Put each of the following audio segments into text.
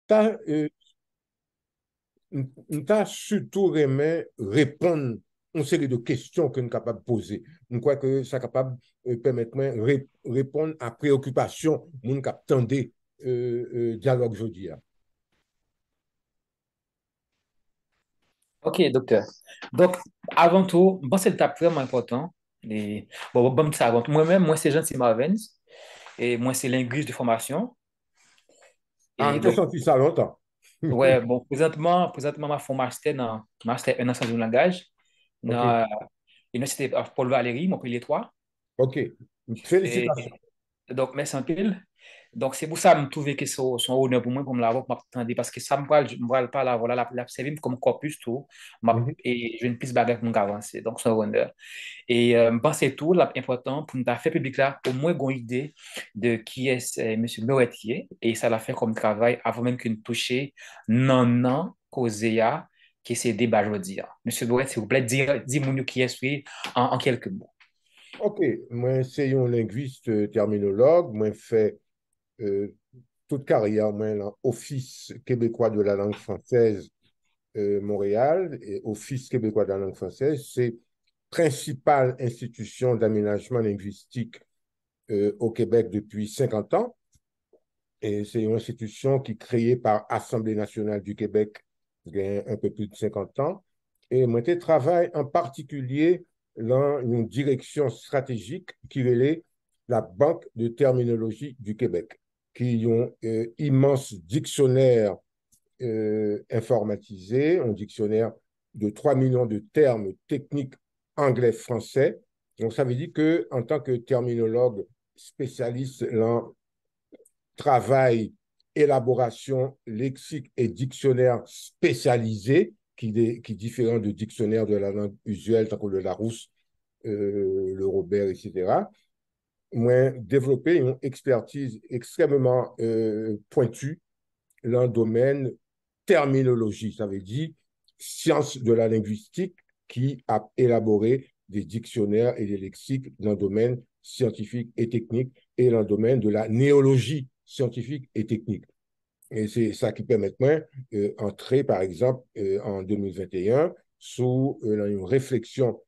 t'as, t'as surtout aimé répondre à une série de questions que nous sommes capables de poser. Je crois que ça est capable de permettre de répondre à préoccupations que nous attendons dialogue aujourd'hui. Ok, docteur. Donc, avant tout, bon, c'est l'étape vraiment important. Et, bon, ça avant tout. Moi-même, moi, c'est Jean-Tim Marvens. Et moi, c'est linguiste de formation. Ah, Et on t'a donc, senti ça longtemps. ouais, bon, présentement, ma fond master 1 an sciences du langage, OK, dans l'Université Paul Valéry, Montpellier 3. OK. Et Félicitations. donc, merci un peu. Donc, c'est pour ça que je trouve que c'est son honneur pour me l'avoir m'attendre parce que ça me parle pas là, voilà, la servir comme corpus tout, Mhm. et je ne puisse bagarre pour avancer. Donc, c'est un honneur. Et je pense que c'est tout l'important pour nous faire public là, au moins une idée de qui est M. Moretier. Et ça l'a fait comme travail avant même qu'il ne touche non, non, causé qui c'est débat aujourd'hui. Monsieur Moretier, s'il vous plaît, dis-moi qui est celui en quelques mots. OK. Moi, c'est un linguiste terminologue. Moi, fait euh, toute carrière, moi, dans Office québécois de la langue française Montréal et Office québécois de la langue française. C'est principale institution d'aménagement linguistique au Québec depuis 50 ans. Et c'est une institution qui est créée par Assemblée nationale du Québec il y a un peu plus de 50 ans. Et moi, je travaille en particulier dans une direction stratégique qui est la Banque de terminologie du Québec, qui ont un immense dictionnaire informatisé, un dictionnaire de 3 millions de termes techniques anglais-français. Donc, ça veut dire qu'en tant que terminologue spécialiste dans travail, élaboration, lexique et dictionnaire spécialisé, qui est différent de dictionnaire de la langue usuelle, tant que le Larousse, le Robert, etc. Moi, développer une expertise extrêmement pointue dans le domaine terminologie, ça veut dire science de la linguistique qui a élaboré des dictionnaires et des lexiques dans le domaine scientifique et technique et dans le domaine de la néologie scientifique et technique. Et c'est ça qui permet d'entrer, par exemple, en 2021, sous une réflexion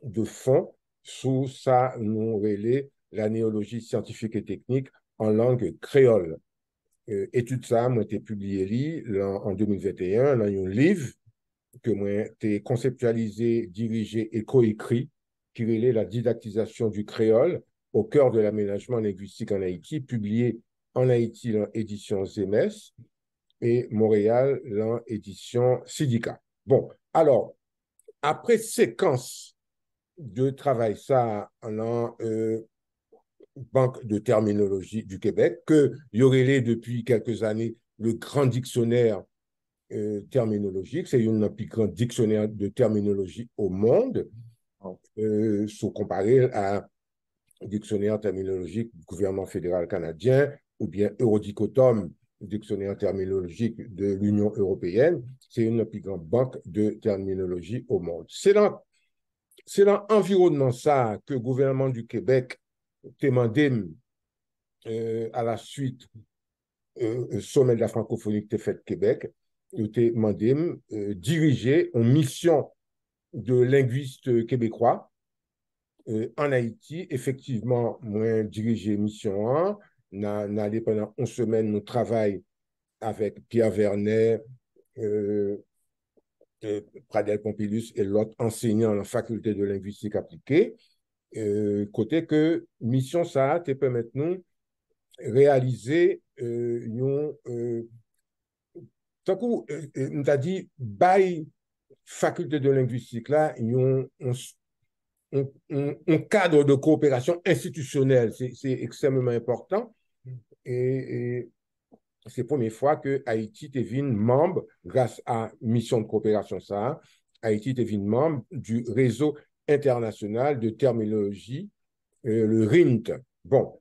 de fond, sous ça, nous relais la néologie scientifique et technique en langue créole. Étude ça m'a été publié en 2021 dans un livre que moi été conceptualisé, dirigé et coécrit qui relève la didactisation du créole au cœur de l'aménagement linguistique en Haïti, publié en Haïti dans édition ZMS et Montréal dans édition Sidica. Bon, alors, après séquence de travail ça en Banque de terminologie du Québec, que y aurait depuis quelques années le grand dictionnaire terminologique. C'est un des plus grands dictionnaires de terminologie au monde, sous comparé à dictionnaire terminologique du gouvernement fédéral canadien ou bien Eurodicotom, dictionnaire terminologique de l'Union européenne. C'est une des plus grandes banques de terminologie au monde. C'est dans l'environnement ça que le gouvernement du Québec a demandé à la suite sommet de la francophonie qui était fait au Québec, il a demandé diriger une mission de linguistes québécois en Haïti. Effectivement, moi, diriger mission 1, allé pendant 11 semaines, nous travaillons avec Pierre Vernet, euh, Pradel Pompilus et l'autre enseignant en faculté de linguistique appliquée. Côté que mission ça te permet nous réaliser tant qu'on t'a dit, by faculté de linguistique, là, ils ont un cadre de coopération institutionnelle. C'est extrêmement important. Et c'est la première fois que Haïti devient membre, grâce à mission de coopération ça, Haïti devient membre du réseau international de terminologie, le RINT. Bon,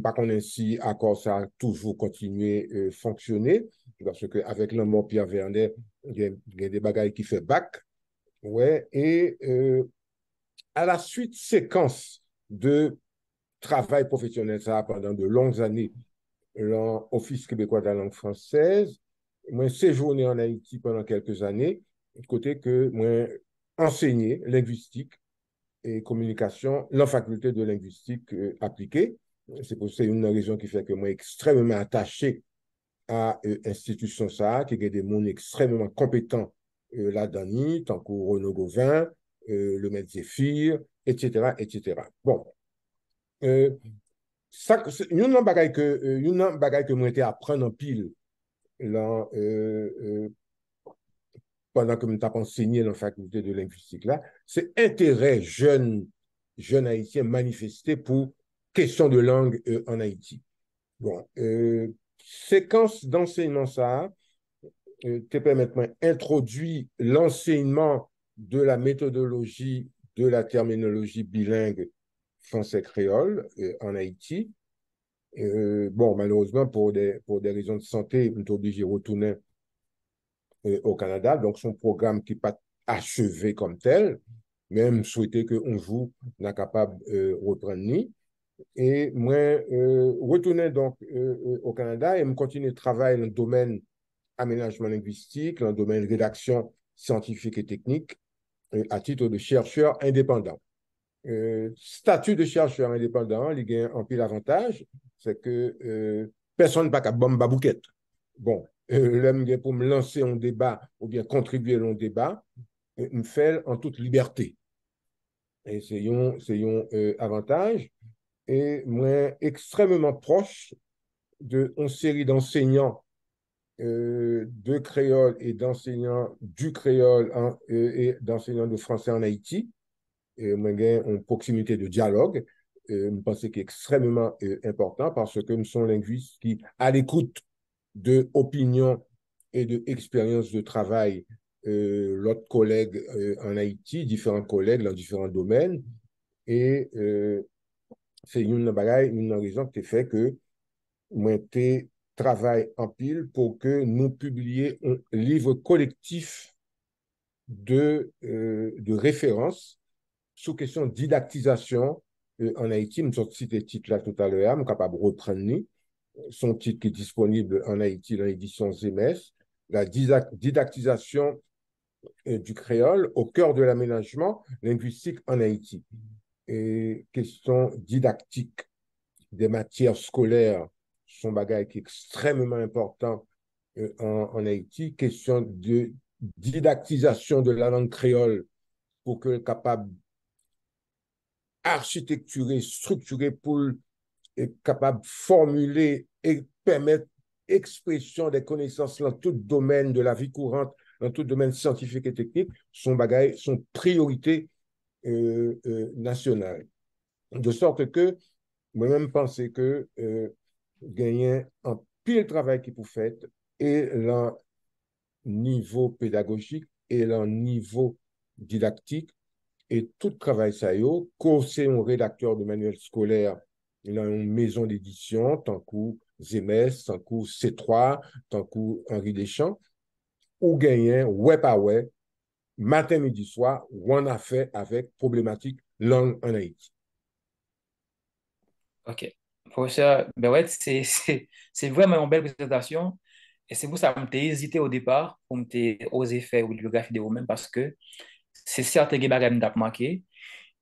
par contre, ainsi, accord, ça a toujours continué à fonctionner, parce qu'avec le mot Pierre Vernet, il y a des bagailles qui fait bac. Ouais, et à la suite, séquence de travail professionnel, ça pendant de longues années l'Office québécois de la langue française. Moi, séjourné en Haïti pendant quelques années, côté que moi, enseigné linguistique et communication, la faculté de linguistique appliquée. C'est une raison qui fait que moi, extrêmement attaché à l'institution ça, qui a des gens extrêmement compétents là-dedans, tant que Renaud Gauvin, le maître Zéphir, etc., etc. Bon, euh, ça, une bagaille que moi été apprendre en pile là, pendant que je t'ai enseigné dans la faculté de linguistique là, c'est intérêt jeune haïtien manifesté pour question de langue en Haïti. Bon, séquence d'enseignement ça, te permet d'introduire l'enseignement de la méthodologie de la terminologie bilingue français-créole en Haïti. Bon, malheureusement, pour des raisons de santé, on est obligé de retourner au Canada. Donc, son programme qui n'est pas achevé comme tel, même souhaiter qu'un jour, on est capable de reprendre. Et moi, retourner donc au Canada et me continuer de travailler dans le domaine aménagement linguistique, dans le domaine rédaction scientifique et technique, à titre de chercheur indépendant. Statut de chercheur indépendant, il y a un pile avantage, c'est que personne n'a pas bombe babouquette. Bon, pour me lancer un débat ou bien contribuer à un débat, me fait en toute liberté. Et c'est un avantage. Et moi, extrêmement proche d'une série d'enseignants de créole et d'enseignants du créole et d'enseignants de français en Haïti. Moi, j'ai une proximité de dialogue. Je pense que c'est extrêmement important parce que nous sommes linguistes qui, à l'écoute de opinions et d'expériences de travail, l'autre collègue en Haïti, différents collègues dans différents domaines. Et c'est une raison qui fait que moi, travaille en pile pour que nous publions un livre collectif de référence sous question de didactisation en Haïti. Je vais citer le titre là tout à l'heure, je suis capable de reprendre son titre qui est disponible en Haïti dans l'édition ZMS, la didactisation du créole au cœur de l'aménagement linguistique en Haïti. Et question didactique des matières scolaires sont bagaille qui est extrêmement important en Haïti. Question de didactisation de la langue créole pour que capable architecturer, structurer pour être capable de formuler et permettre expression des connaissances dans tout domaine de la vie courante, dans tout domaine scientifique et technique, sont bagaille, sont priorité nationale. De sorte que moi-même penser que gagner un pile travail qui pour faire et le niveau pédagogique et le niveau didactique et tout travail ça yo, c'est un rédacteur de manuel scolaire dans une maison d'édition, tant que ZMS, tant que C3, tant que Henri Deschamps, ou gagner, ouais pas ouais, matin, midi, soir, ou on a fait avec problématique langue en Haïti. OK. Professeur, ben ouais, c'est vraiment une belle présentation. Et c'est pour ça que j'ai hésité au départ pour me oser faire une biographie de vous-même parce que c'est certain que les bagages m'ont marqué.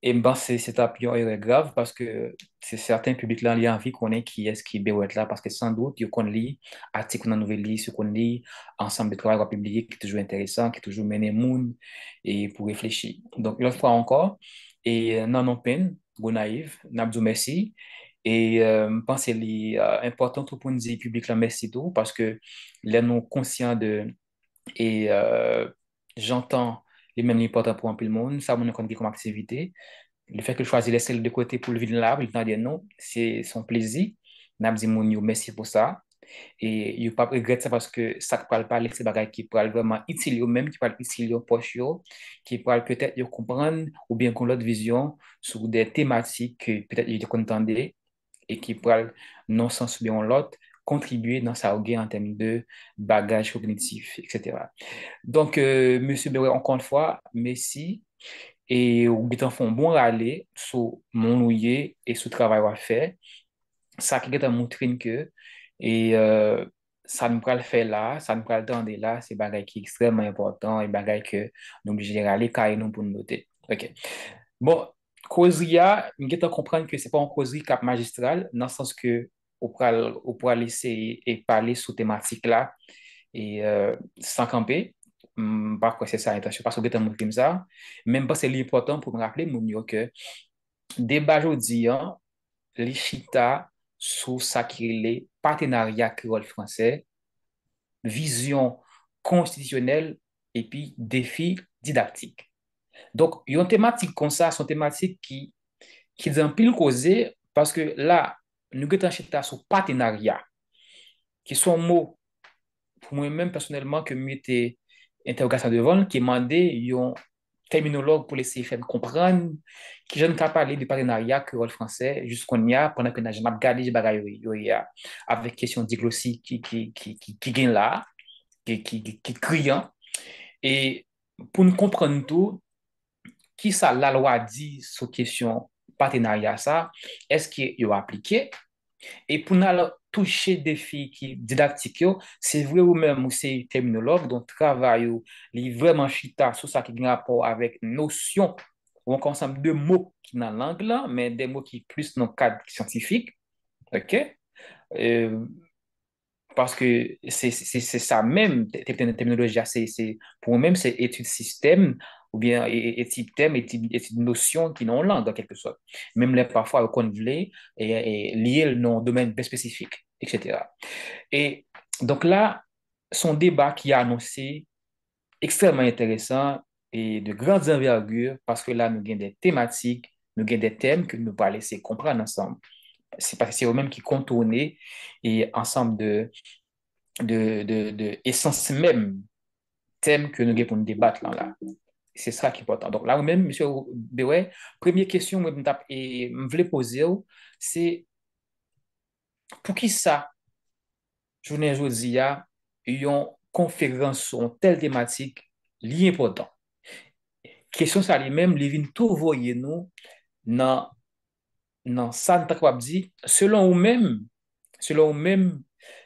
Et ben, c'est un pion erreur grave parce que c'est certains publics là, ils ont envie qu'on ait qui est-ce qui est là parce que sans doute, ils qu'on lit, article dans nouvelle lit, ce qu'on lit, ensemble de travail publié qui est toujours intéressant, qui est toujours mené moun et pour réfléchir. Donc, une fois encore, et non, non peine, go naïve, n'abdou merci. Et je pense que c'est important tout pour nous dire public là, merci tout parce que là, nous conscients de, et j'entends les mêmes importants pour un peu le monde, ça, mon compte comme activité. Le fait que je choisis laisser de côté pour le vivre là, il dit non, c'est son plaisir. N'a dit mon yo, merci pour ça. Et il pas regret ça parce que ça ne parle pas de ces bagages qui parlent vraiment utile eux même, qui parlent utile aux poches, qui parlent peut-être de comprendre ou bien qu'on l'autre vision sur des thématiques que peut-être ils contendaient et qui parlent non sans bien l'autre contribuer dans sa regard en termes de bagages cognitifs, etc. Donc, Monsieur Béret, encore une fois, merci. Et ou bitan font bon râler sur mon ouïe et sur le travail à faire. Ça qui est montré que Et ça nous le faire là, ça nous le tendre là, c'est bagay qui est extrêmement important et bagay que nous obligés aller carré nous pour nous noter. OK. Bon, causerie, nous devons comprendre que c'est pas une causerie cap magistral, dans le sens que on pourra laisser et parler sous thématique là et sans camper. Pas quoi c'est ça l'intention, parce que nous avons comme ça. Même pas c'est l'important pour me rappeler, mon que débat aujourd'hui, les chita sous sacré partenariat créole français, vision constitutionnelle et puis défi didactique. Donc, il y a une thématique comme ça, c'est une thématique qui est un pile causé parce que là, nous avons chita sur partenariat, qui sont mots pour moi-même personnellement que m'était interrogation devant, qui demandé un terminologue pour laisser faire comprendre qui je ne pas parler de partenariat créole français jusqu'on y a pendant que je n'ai gardé des bagailles avec question diglossie qui gagne là qui criant et pour nous comprendre tout qui ça la loi dit sur question partenariat ça est-ce qu'il y a appliqué et pour nous toucher des filles qui didactiques, c'est vrai ou même ou c'est terminologue, donc travail ou les vraiment chita sur ça qui a rapport avec notion ou un ensemble de mots qui dans la langue là, mais des mots qui plus dans le cadre scientifique, ok? Euh, parce que c'est ça même, terminologie, pour moi-même, c'est étude système ou bien étude thème, étude notion qui n'ont langue en quelque sorte. Même là, parfois, qu'on voulait et lié dans un domaine bien spécifique, etc. Et donc là, son débat qui a annoncé extrêmement intéressant et de grandes envergures parce que là, nous avons des thématiques, nous avons des thèmes que nous ne pas laisser comprendre ensemble. C'est parce que c'est eux-mêmes qui contournent et ensemble de essence même thème que nous avons pour nous débattre là. C'est ça qui est important. Donc là, même, monsieur Beway, première question que je voulais poser, c'est pour qui ça, journée aujourd'hui, il y a une conférence sur une telle thématique, l'important. Question ça lui-même, les vient tout voyer nous dans ça, nous capable dire, selon vous-même,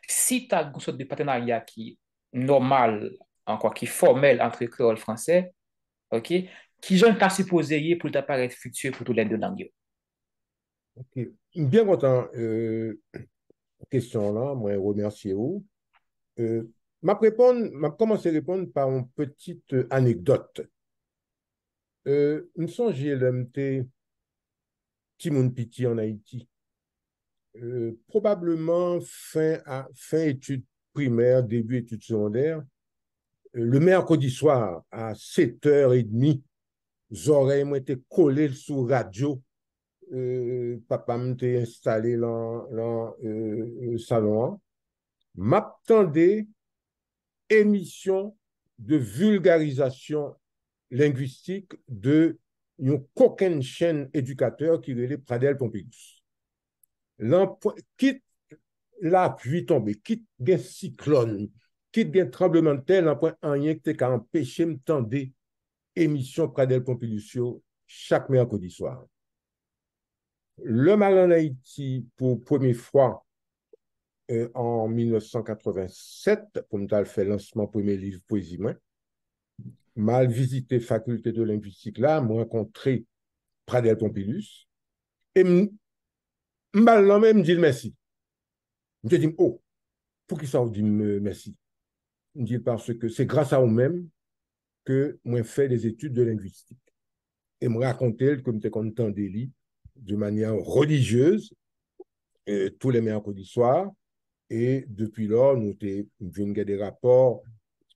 si tu as une sorte de partenariat qui est normal, encore qui est formel entre créole et français, OK, qui j'en pas supposé y pour t'apparaître futur pour tous les deux langues. Ok. Bien content, question là, moi, remercier vous. M'a commencé à répondre par une petite anecdote. Nous songe LMT Timoun Piti en Haïti. Probablement fin études primaires, début études secondaires. Le mercredi soir, à 7h30, les oreilles m'ont été collées sous radio. Papa m'était installé dans le salon. M'attendais émission de vulgarisation linguistique de une coquine chaîne éducateur qui relait Pradel Pompidou. Quitte la pluie tombée, quitte un cyclone, quitte un tremblement de terre, l'emploi rien qui t'a empêché de m'tendre émission Pradel Pompidou chaque mercredi soir. Le mal en Haïti, pour première fois en 1987, pour me faire lancement premier livre poésie, mal visité faculté de linguistique là, m'a rencontré Pradel Pompidou et mal même me dit merci. Je dis oh, pour qui ça vous dit merci? Je dis parce que c'est grâce à vous-même que moi fait des études de linguistique. Et me raconter que j'étais content d'Eli de manière religieuse tous les mercredis soirs. Et depuis lors, nous avons des rapports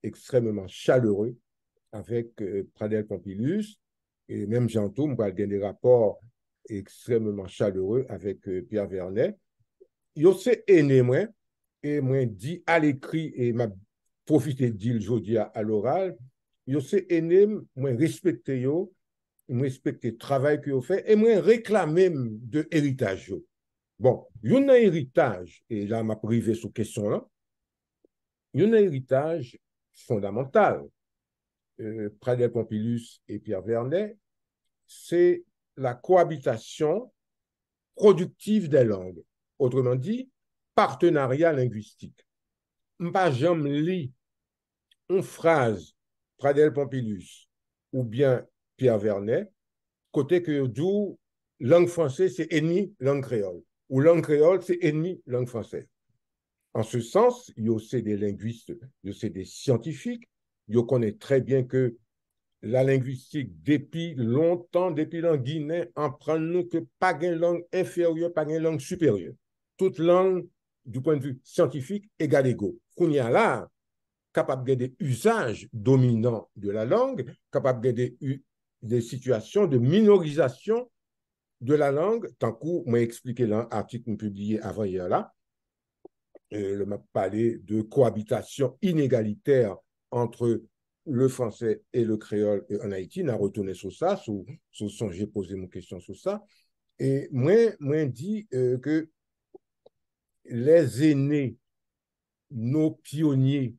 extrêmement chaleureux avec Pradel Pompilus. Et même Janto, nous avons des rapports extrêmement chaleureux avec Pierre Vernet. Il s'est aîné, moi, et moi, dit à l'écrit, et m'a profité de dire aujourd'hui à l'oral, il s'est aîné, moi, respecté, moi, respecté le travail qu'il a fait, et moi, réclamé de héritage. Bon, il y a un héritage, et là, m'a privé sur question là, il y a un héritage fondamental. Pradel Pompilus et Pierre Vernet, c'est la cohabitation productive des langues. Autrement dit, partenariat linguistique. Pas jamais lit une phrase Pradel Pompilus ou bien Pierre Vernet, côté que d'où langue française, c'est ennemi langue créole, ou langue créole, c'est ennemi langue française. En ce sens, il y a aussi des linguistes, il y a aussi des scientifiques, il connaît très bien que la linguistique, depuis longtemps, depuis l'an Guinée, apprend nous que pas de langue inférieure, pas de langue supérieure. Toute langue, du point de vue scientifique, égale égaux. Qu'on y a là, capable de des usages dominants de la langue, capable de des situations de minorisation de la langue, tant que moi expliqué dans l'article publié avant hier là, le m'a parlé de cohabitation inégalitaire entre le français et le créole en Haïti, n'a retourné sur ça, j'ai posé mon question sur ça, et moi dit que les aînés, nos pionniers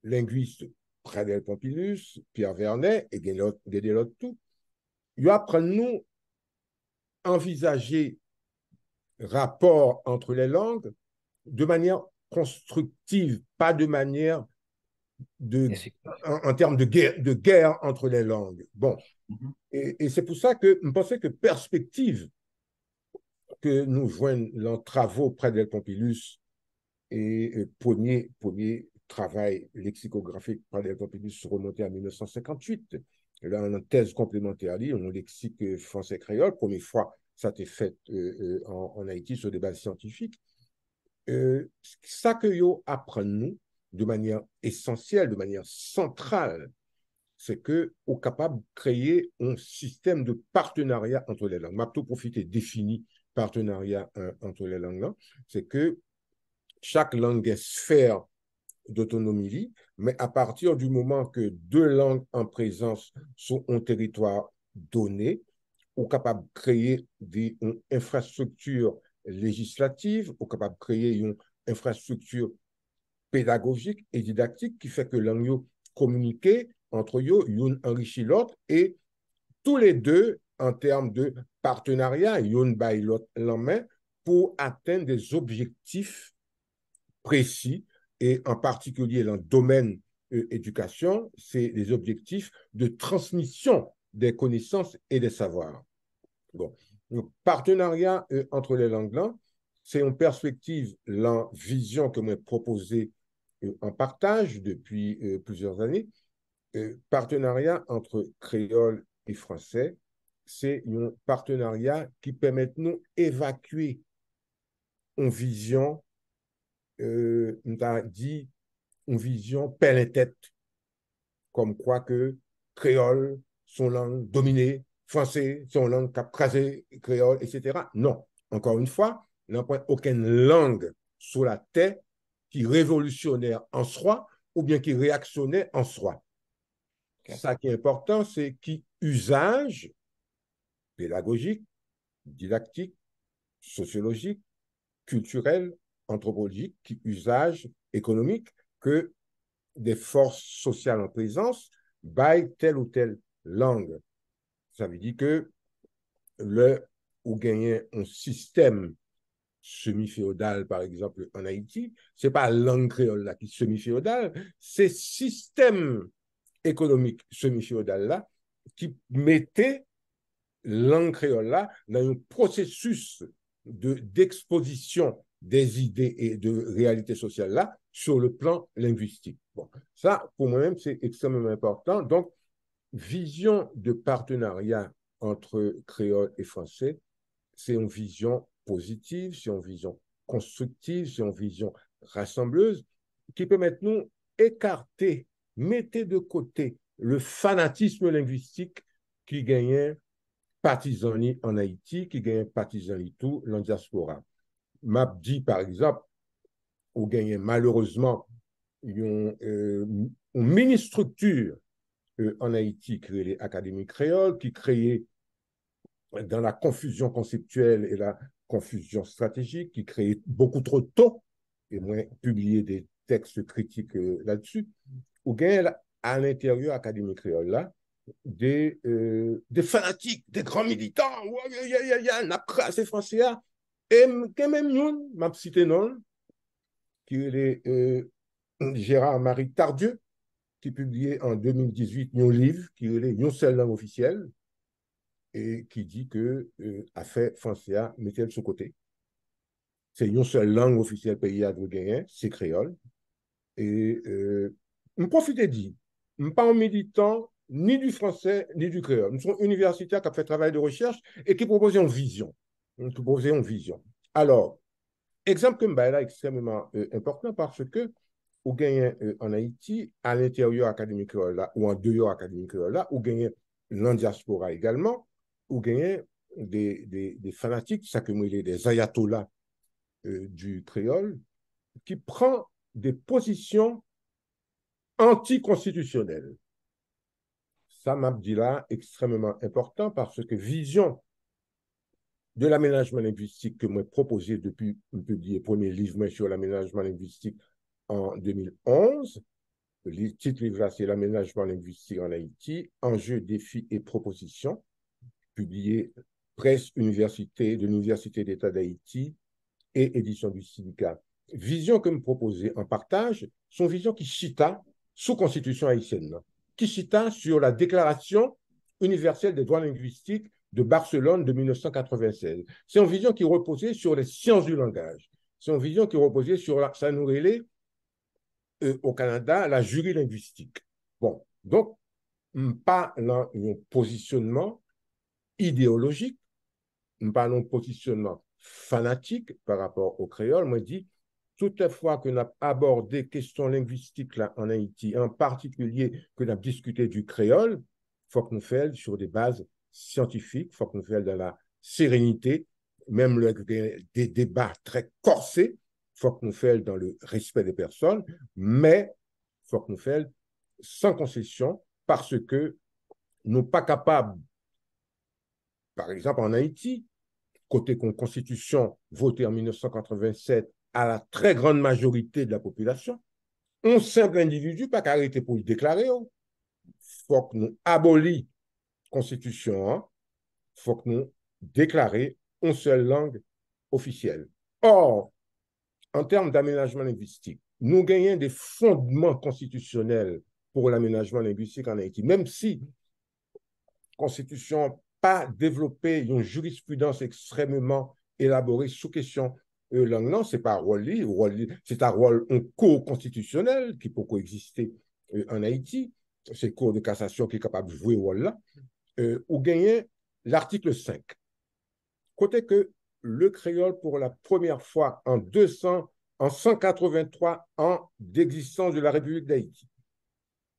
linguistes, Pradel Pompilus, Pierre Vernet et Guédelot tout, ils apprennent nous envisager rapport entre les langues de manière constructive, pas de manière en termes de guerre entre les langues. Bon, et c'est pour ça que je pensais que perspective que nous joignent dans travaux près de Pompilus et premier travail lexicographique près de Pompilus remonté en 1958. Là, on a une thèse complémentaire, on lexique français-créole. Première fois, ça a été fait en Haïti sur des bases scientifiques. Ça que yo apprennent nous de manière essentielle, de manière centrale, c'est que on est capable de créer un système de partenariat entre les langues. M'a tout profité défini partenariat entre les langues, c'est que chaque langue est sphère d'autonomie, mais à partir du moment que deux langues en présence sur un territoire donné, on est capable de créer des infrastructures législatives, on est capable de créer une infrastructure pédagogique et didactique qui fait que langue communiquer entre eux, une enrichit l'autre et tous les deux, en termes de partenariat, une by l'autre la main pour atteindre des objectifs précis et en particulier dans le domaine éducation, c'est des objectifs de transmission des connaissances et des savoirs. Bon. Donc, partenariat entre les langues là, c'est une perspective, la vision que moi proposée en partage depuis plusieurs années. Partenariat entre créole et français, c'est un partenariat qui permet de nous évacuer une vision, on a dit, une vision pleine tête, comme quoi que créole, son langue dominée, français, son langue crasée, créole, etc. Non. Encore une fois, il n'y a aucune langue sur la terre qui est révolutionnaire en soi ou bien qui est réactionnaire en soi. Okay. Ça qui est important, c'est qui usage pédagogique, didactique, sociologique, culturel, anthropologique, qui usage économique que des forces sociales en présence baillent telle ou telle langue. Ça veut dire que où gagner un système semi-féodal, par exemple, en Haïti, ce n'est pas la langue créole là qui est semi-féodale, c'est système économique semi-féodal là qui mettait langue créole là dans un processus d'exposition des idées et de réalité sociale là sur le plan linguistique. Bon, ça, pour moi-même, c'est extrêmement important. Donc, vision de partenariat entre créole et français, c'est une vision positive, c'est une vision constructive, c'est une vision rassembleuse qui permet de nous écarter, mettre de côté le fanatisme linguistique qui gagnait partisani en Haïti, qui gagnait partisani tout dans la diaspora. M'a dit, par exemple, ou gagnait malheureusement une mini-structure en Haïti créée les académies créoles, qui créait dans la confusion conceptuelle et la confusion stratégique, qui créait beaucoup trop tôt, et moi, publié des textes critiques là-dessus, ou gagnait à l'intérieur académie créole là, des fanatiques, des grands militants, n'a pas c'est français, et même nous, m'a cité non, qui est Gérard-Marie Tardieu, qui publiait en 2018 un livre qui est une seule langue officielle et qui dit que a fait français à mettre de son côté. C'est une seule langue officielle pays à gagner, c'est créole. Et je profite de dire, je ne suis pas un militant ni du français ni du créole. Nous sommes universitaires qui ont fait travail de recherche et qui proposent une vision. Alors, exemple que je là extrêmement important parce que ou gagne en Haïti, à l'intérieur académique là, ou en dehors académique là, ou gagne en diaspora également, ou gagne des fanatiques, ça que moi, il est des ayatollahs du créole, qui prend des positions anticonstitutionnelles. Ça m'a dit là extrêmement important parce que vision de l'aménagement linguistique que moi proposé depuis le premier livre sur l'aménagement linguistique en 2011. Le titre livre c'est l'aménagement linguistique en Haïti, enjeux, défis et propositions, publié Presse Université de l'Université d'État d'Haïti et édition du syndicat. Vision que me proposait en partage, son vision qui cita sous constitution haïtienne, qui cita sur la Déclaration universelle des droits linguistiques de Barcelone de 1996. C'est une vision qui reposait sur les sciences du langage. C'est une vision qui reposait sur la, ça nous relait au Canada, la jury linguistique. Bon, donc, pas dans un positionnement idéologique, pas dans un positionnement fanatique par rapport au créole. Moi, je dis, toutefois que nous avons abordé questions linguistiques là, en Haïti, en particulier que nous avons discuté du créole, il faut que nous fassions sur des bases scientifiques, il faut que nous fassions dans la sérénité, même des débats très corsés, il faut que nous fassions dans le respect des personnes, mais il faut que nous fassions sans concession parce que nous ne sommes pas capables, par exemple en Haïti, côté constitution votée en 1987 à la très grande majorité de la population, un simple individu pas arrêté pour le déclarer. Il faut que nous abolissions la constitution, il faut que nous déclarions une seule langue officielle. Or, en termes d'aménagement linguistique, nous gagnons des fondements constitutionnels pour l'aménagement linguistique en Haïti, même si la Constitution pas développé une jurisprudence extrêmement élaborée sous question langue, non, c'est pas un rôle, c'est un rôle, un cours constitutionnel qui peut coexister en Haïti, c'est le cours de cassation qui est capable de jouer ce rôle-là, ou gagner l'article 5. Côté que le créole, pour la première fois en 183 ans d'existence de la République d'Haïti,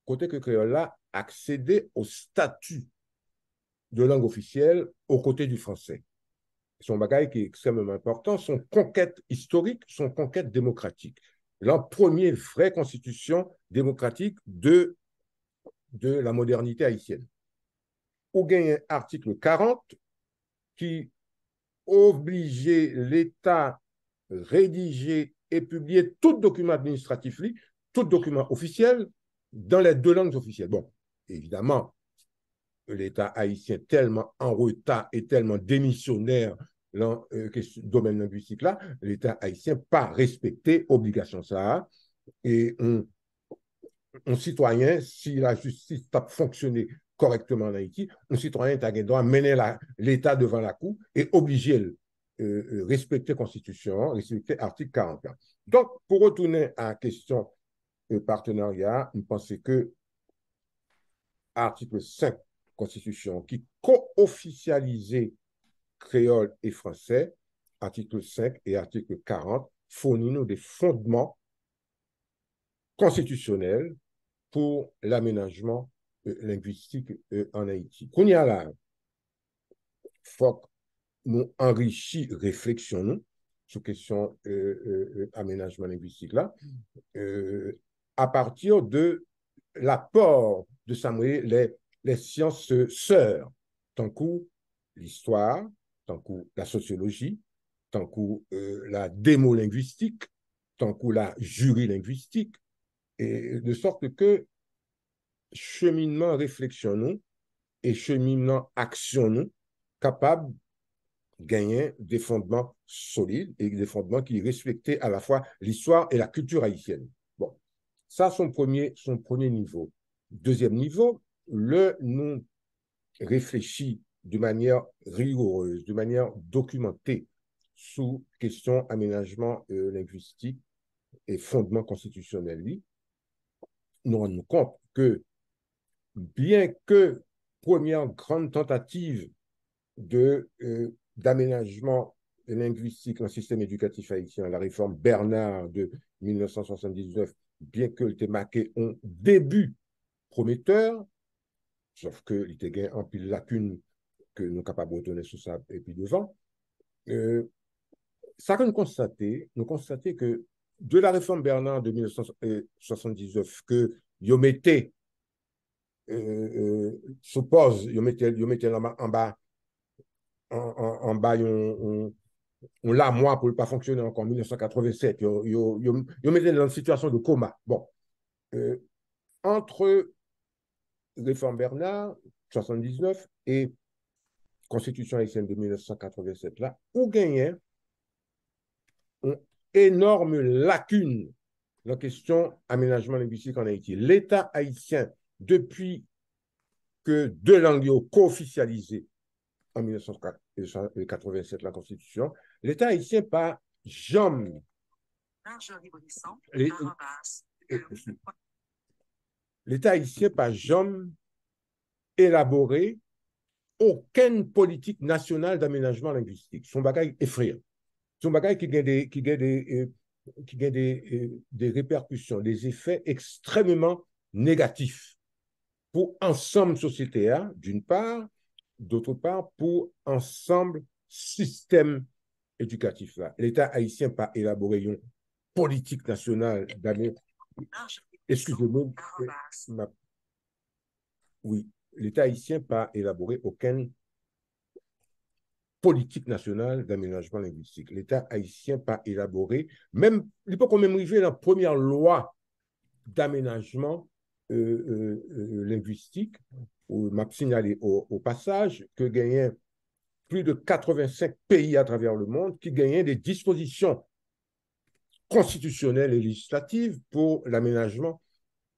côté que le créole là accédé au statut de langue officielle aux côtés du français. Son bagage qui est extrêmement important, son conquête historique, son conquête démocratique. La première vraie constitution démocratique de la modernité haïtienne. Ou gagne article 40 qui obligeait l'État rédiger et publier tout document administratif, tout document officiel dans les deux langues officielles. Bon, évidemment, l'État haïtien tellement en retard et tellement démissionnaire dans le domaine linguistique là, l'État haïtien pas respecté obligation ça. Et un citoyen, si la justice a fonctionné correctement en Haïti, un citoyen doit mener l'État devant la cour et obliger le respecter la Constitution, respecter l'article 41. Donc, pour retourner à la question partenariat, je pense que article 5 Constitution qui co-officialisait créole et français, article 5 et article 40, fournit nous des fondements constitutionnels pour l'aménagement linguistique en Haïti. Qu'on y a là, faut que nous enrichir réflexion nous, sur question aménagement linguistique là, à partir de l'apport de Samuel, les sciences sœurs, tant que l'histoire, tant que la sociologie, tant que la démolinguistique, tant que la jury linguistique, et de sorte que cheminement réflexion nous et cheminement action nous, capable gagnaient des fondements solides et des fondements qui respectaient à la fois l'histoire et la culture haïtienne. Bon, ça, son premier niveau. Deuxième niveau, nous réfléchit de manière rigoureuse, de manière documentée sous question aménagement linguistique et fondement constitutionnel. Nous rendons compte que bien que première grande tentative d'aménagement linguistique dans le système éducatif haïtien, la réforme Bernard de 1979, bien qu'elle ait marqué un début prometteur, sauf qu'il y a un pile de lacunes que nous sommes capables de retourner sur ça et puis devant. Ça que nous constatons que de la réforme Bernard de 1979, que vous mettez suppose, vous mettez en bas, en bas, on l'a moi pour ne pas fonctionner encore en 1987. Vous mettez dans une situation de coma. Bon, entre réforme Bernard, 79, et Constitution haïtienne de 1987, là, où gagnait une énorme lacune la question aménagement linguistique en Haïti. L'État haïtien, depuis que deux langues ont co-officialisé en 1987 la Constitution, l'État haïtien pas jamais l'État haïtien pas jamais élaboré aucune politique nationale d'aménagement linguistique. Son bagage effrayant. Son bagage qui a des répercussions, des effets extrêmement négatifs pour ensemble sociétaire, d'une part, d'autre part, pour ensemble système éducatif. L'État haïtien n'a pas élaboré une politique nationale d'aménagement. Excusez-moi. Oui, l'État haïtien n'a pas élaboré aucune politique nationale d'aménagement linguistique. L'État haïtien n'a pas élaboré, même, il peut quand même arriver la première loi d'aménagement linguistique, où m'a signalé au passage que gagnait plus de 85 pays à travers le monde qui gagnaient des dispositions constitutionnelles et législatives pour l'aménagement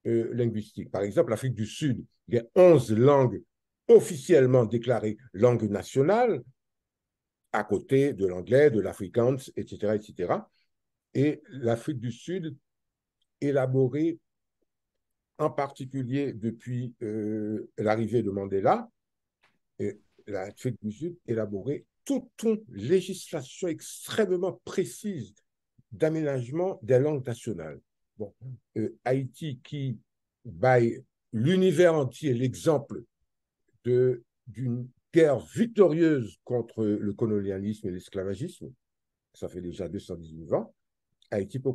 linguistique. Par exemple, l'Afrique du Sud, il y a 11 langues officiellement déclarées langues nationales, à côté de l'anglais, de l'afrikaans, etc., etc. Et l'Afrique du Sud élaborée en particulier depuis l'arrivée de Mandela, et l'Afrique du Sud élaborait toute une législation extrêmement précise d'aménagement des langues nationales. Bon, Haïti qui baille l'univers entier l'exemple d'une guerre victorieuse contre le colonialisme et l'esclavagisme, ça fait déjà 219 ans, Haïti peut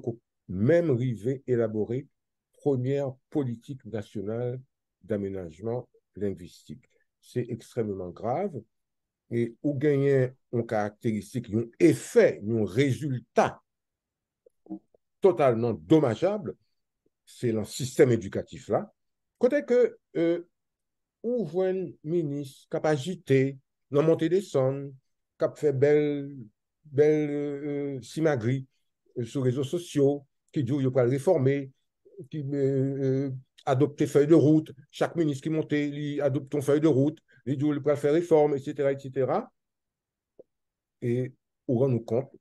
même arriver à élaborer première politique nationale d'aménagement linguistique. C'est extrêmement grave et où gagner une caractéristique, un effet, un résultat totalement dommageable, c'est le système éducatif là. Côté que où voit un ministre qui a agité, dans montée des sons, qui a fait belle simagri sur les réseaux sociaux, qui dit qu'il va réformer, qui adopte feuille de route, chaque ministre qui monte, il adopte une feuille de route, il dit qu'il va faire réforme, etc., etc. Et on rend nous compte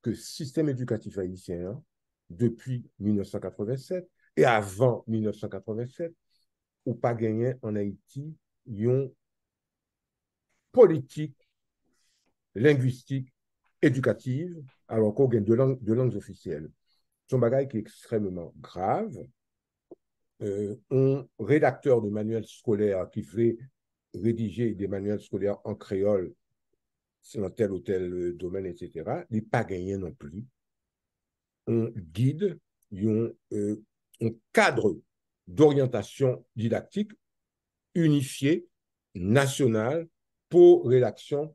que le système éducatif haïtien, depuis 1987 et avant 1987, ou pas gagné en Haïti une politique linguistique éducative alors qu'on gagne deux langues officielles. C'est un bagage qui est extrêmement grave. Un rédacteur de manuels scolaires qui fait rédiger des manuels scolaires en créole dans tel ou tel domaine, etc., il n'est pas gagné non plus. Un guide, un cadre d'orientation didactique unifié, national, pour rédaction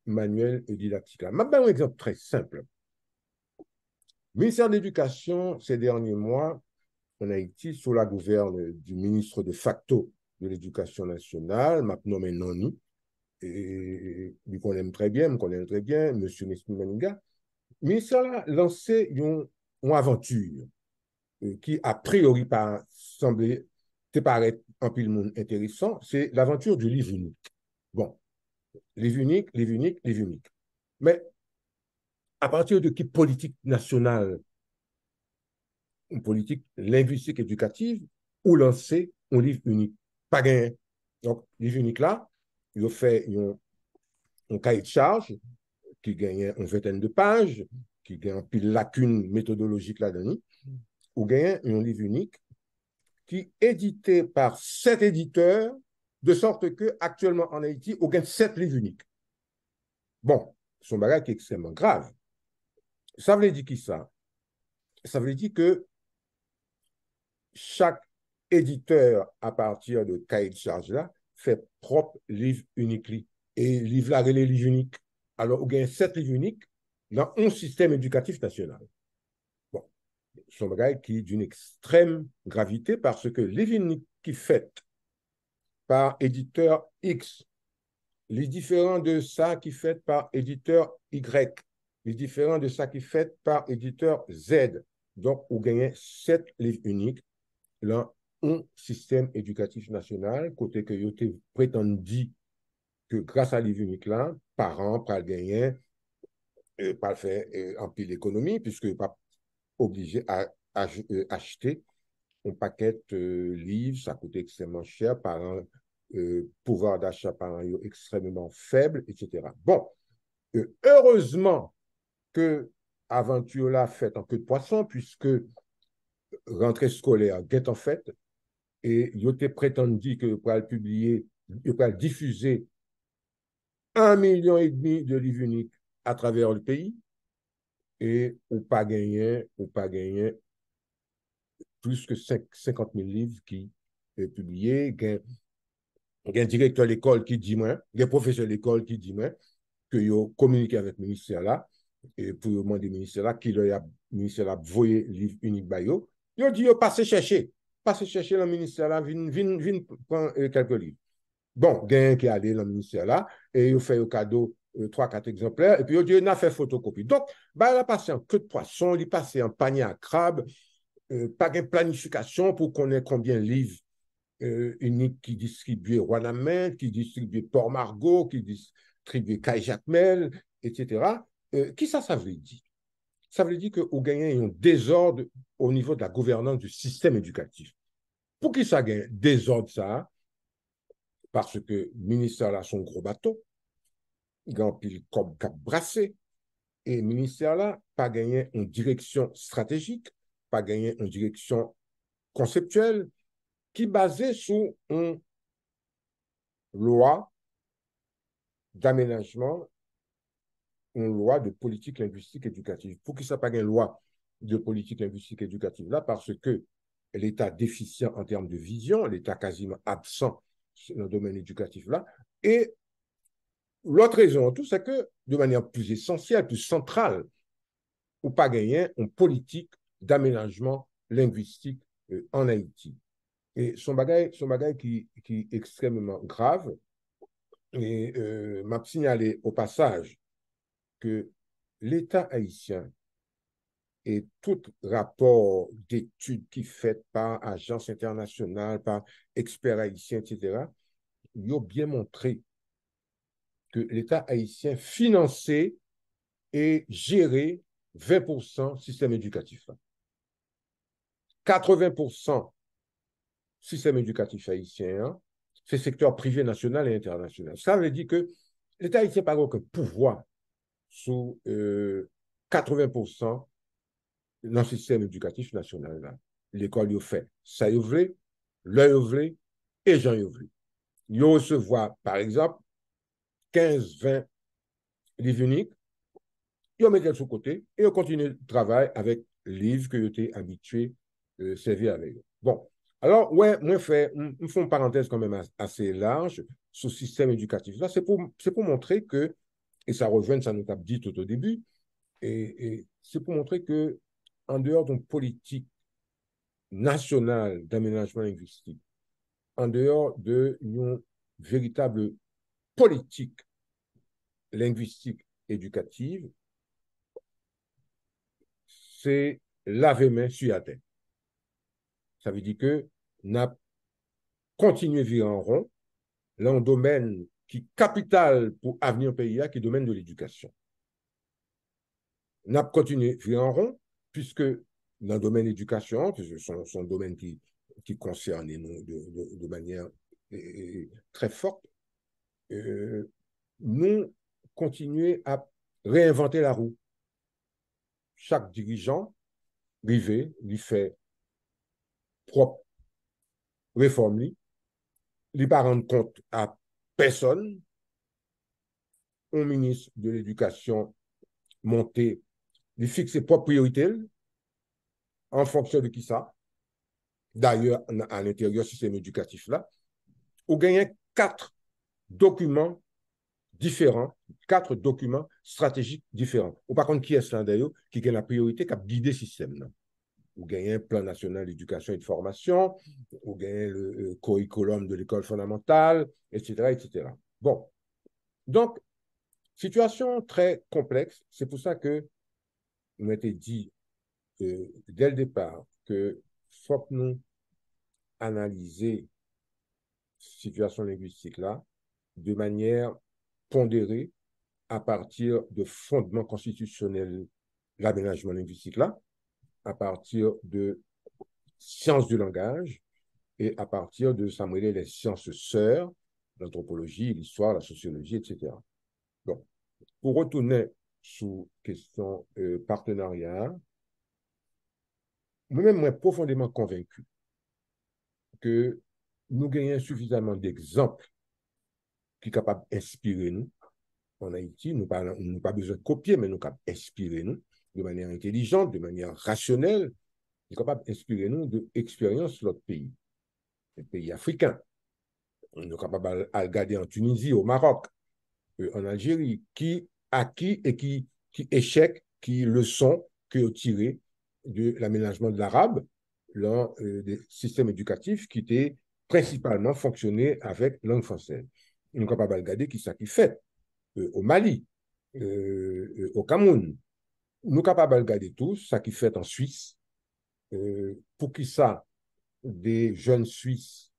manuel et didactique. Je vais vous donner un exemple très simple. Le ministère de l'Éducation, ces derniers mois, en Haïti, sous la gouverne du ministre de facto de l'Éducation nationale, maintenant Noni, et lui qu'on aime très bien, M. Nesmi Maninga, le ministère a lancé une aventure qui, a priori, pas semblé te paraître un peu le monde intéressant, c'est l'aventure du livre unique. Bon, livre unique, livre unique, livre unique. Mais à partir de quelle politique nationale, une politique linguistique éducative, ou lancer un livre unique? Pas gagné. Donc, livre unique là, il a fait un cahier de charge qui gagnait une vingtaine de pages, qui gagne une lacune méthodologique là-dedans, ou gagne un livre unique qui est édité par 7 éditeurs, de sorte que actuellement en Haïti, on gagne 7 livres uniques. Bon, c'est un bagage qui est extrêmement grave. Ça veut dire qui ça? Ça veut dire que chaque éditeur, à partir de cahier de charge là, fait propre livre unique. Et livre là, les livres uniques. Alors, on gagne 7 livres uniques dans un système éducatif national. Bon, c'est un bagage qui est d'une extrême gravité parce que les livres uniques qui fait par éditeur X, les différents de ça qui fait par éditeur Y, les différents de ça qui fait par éditeur Z. Donc, on gagne 7 livres uniques dans un système éducatif national, côté que vous prétendu que grâce à livre unique là, parents peuvent gagner, pas faire en pile l'économie, puisque pas obligé à acheter un paquet de livres, ça coûte extrêmement cher, parents pouvoir d'achat par extrêmement faible, etc. Bon, heureusement que Aventure là fait en queue de poisson, puisque rentrée scolaire est en fait, et il était prétendu que pour le publier, pour le diffuser 1,5 million de livres uniques à travers le pays, et ou pas gagné plus que 50 000 livres qui sont publiés. Il y a un directeur de l'école qui dit moins, il y a un professeur de l'école qui dit moins, que yo communiqué avec le ministère là, et pour demander au ministère là, qui le ministère là, voyez livre unique ba yo, yo dit yo passez chercher le ministère là, vin prendre quelques livres. Bon, gain qui est allé dans le ministère là, et il fait au cadeau 3-4 exemplaires, et puis il dit, il a fait photocopie. Donc, bah, il a passé en queue de poisson, il est passé en panier à crabe, pas de planification pour connaître combien de livres unique qui distribuait Rouanamen, qui distribuait Port-Margot, qui distribuait Caille-Jacmel, etc. Qui ça veut dire? Ça veut dire qu'on gagne un désordre au niveau de la gouvernance du système éducatif. Pour qui ça gagne désordre ça? Parce que le ministère a son gros bateau, il a pile comme cap brassé, et le ministère là pas gagné une direction stratégique, pas gagné une direction conceptuelle, qui basée sur une loi d'aménagement, une loi de politique linguistique éducative. Pour qu'il n'y ait pas une loi de politique linguistique éducative là, parce que l'État déficient en termes de vision, l'État quasiment absent dans le domaine éducatif là. Et l'autre raison, tout, c'est que de manière plus essentielle, plus centrale, ou pas gagner une politique d'aménagement linguistique en Haïti. Et son bagage qui est extrêmement grave, et m'a signalé au passage que l'État haïtien et tout rapport d'études qui fait par agence internationale, par experts haïtiens, etc., ils ont bien montré que l'État haïtien finançait et gérait 20% système éducatif. 80% système éducatif haïtien, c'est secteur privé national et international. Ça veut dire que l'État haïtien n'a pas aucun pouvoir sous 80% dans le système éducatif national. L'école y fait ça y ouvre, l'œil ouvre et j'en ouvre. Ils recevoir, par exemple, 15-20 livres uniques, ils mettent sur côté et ils continuent le travail avec les livres que ils étaient habitués à servir avec eux. Bon, alors, ouais, moi, fais une parenthèse quand même assez large sur le système éducatif. Là, c'est pour montrer que, et ça rejoint, ça nous a dit tout au début, et c'est pour montrer que, en dehors d'une politique nationale d'aménagement linguistique, en dehors d'une véritable politique linguistique éducative, c'est laver main sur la terre. Ça veut dire que nous continué à vivre en rond dans un domaine qui est capital pour l'avenir pays, qui est le domaine de l'éducation. Nous continué à vivre en rond, puisque dans le domaine de l'éducation, c'est un domaine qui concerne nous de manière très forte, nous continuons à réinventer la roue. Chaque dirigeant, lui fait propre réforme, lui ne pas rendre compte à personne. Un ministre de l'Éducation monté, il fixe ses propres priorités en fonction de qui ça. D'ailleurs, à l'intérieur du système éducatif là, on gagne 4 documents différents, 4 documents stratégiques différents. Ou par contre, qui est-ce là d'ailleurs qui a la priorité qui a guidé le système là. Ou gagne un plan national d'éducation et de formation, ou gagne le curriculum de l'école fondamentale, etc., etc. Bon, donc, situation très complexe. C'est pour ça que nous été dit dès le départ que faut que nous analyser situation linguistique là de manière pondérée à partir de fondements constitutionnels, l'aménagement linguistique là, à partir de sciences du langage et à partir de ça les sciences sœurs, l'anthropologie, l'histoire, la sociologie, etc. Donc, pour retourner sous question partenariat, moi-même, moi, profondément convaincu que nous gagnons suffisamment d'exemples qui sont capables d'inspirer nous en Haïti. Nous n'avons pas besoin de copier, mais nous sommes capables d'inspirer nous de manière intelligente, de manière rationnelle. Nous sommes capables d'inspirer nous de l'expérience de notre pays, les pays africains. Nous sommes capables de regarder en Tunisie, au Maroc, en Algérie, qui acquis et qui échec, qui leçons que tirées de l'aménagement de l'arabe, l'un des systèmes éducatifs qui était principalement fonctionné avec langue française. Nous sommes capables de regarder qui ça qui fait au Mali, au Cameroun. Nous sommes capables de regarder tout ça qui fait en Suisse, pour qui ça, des jeunes Suisses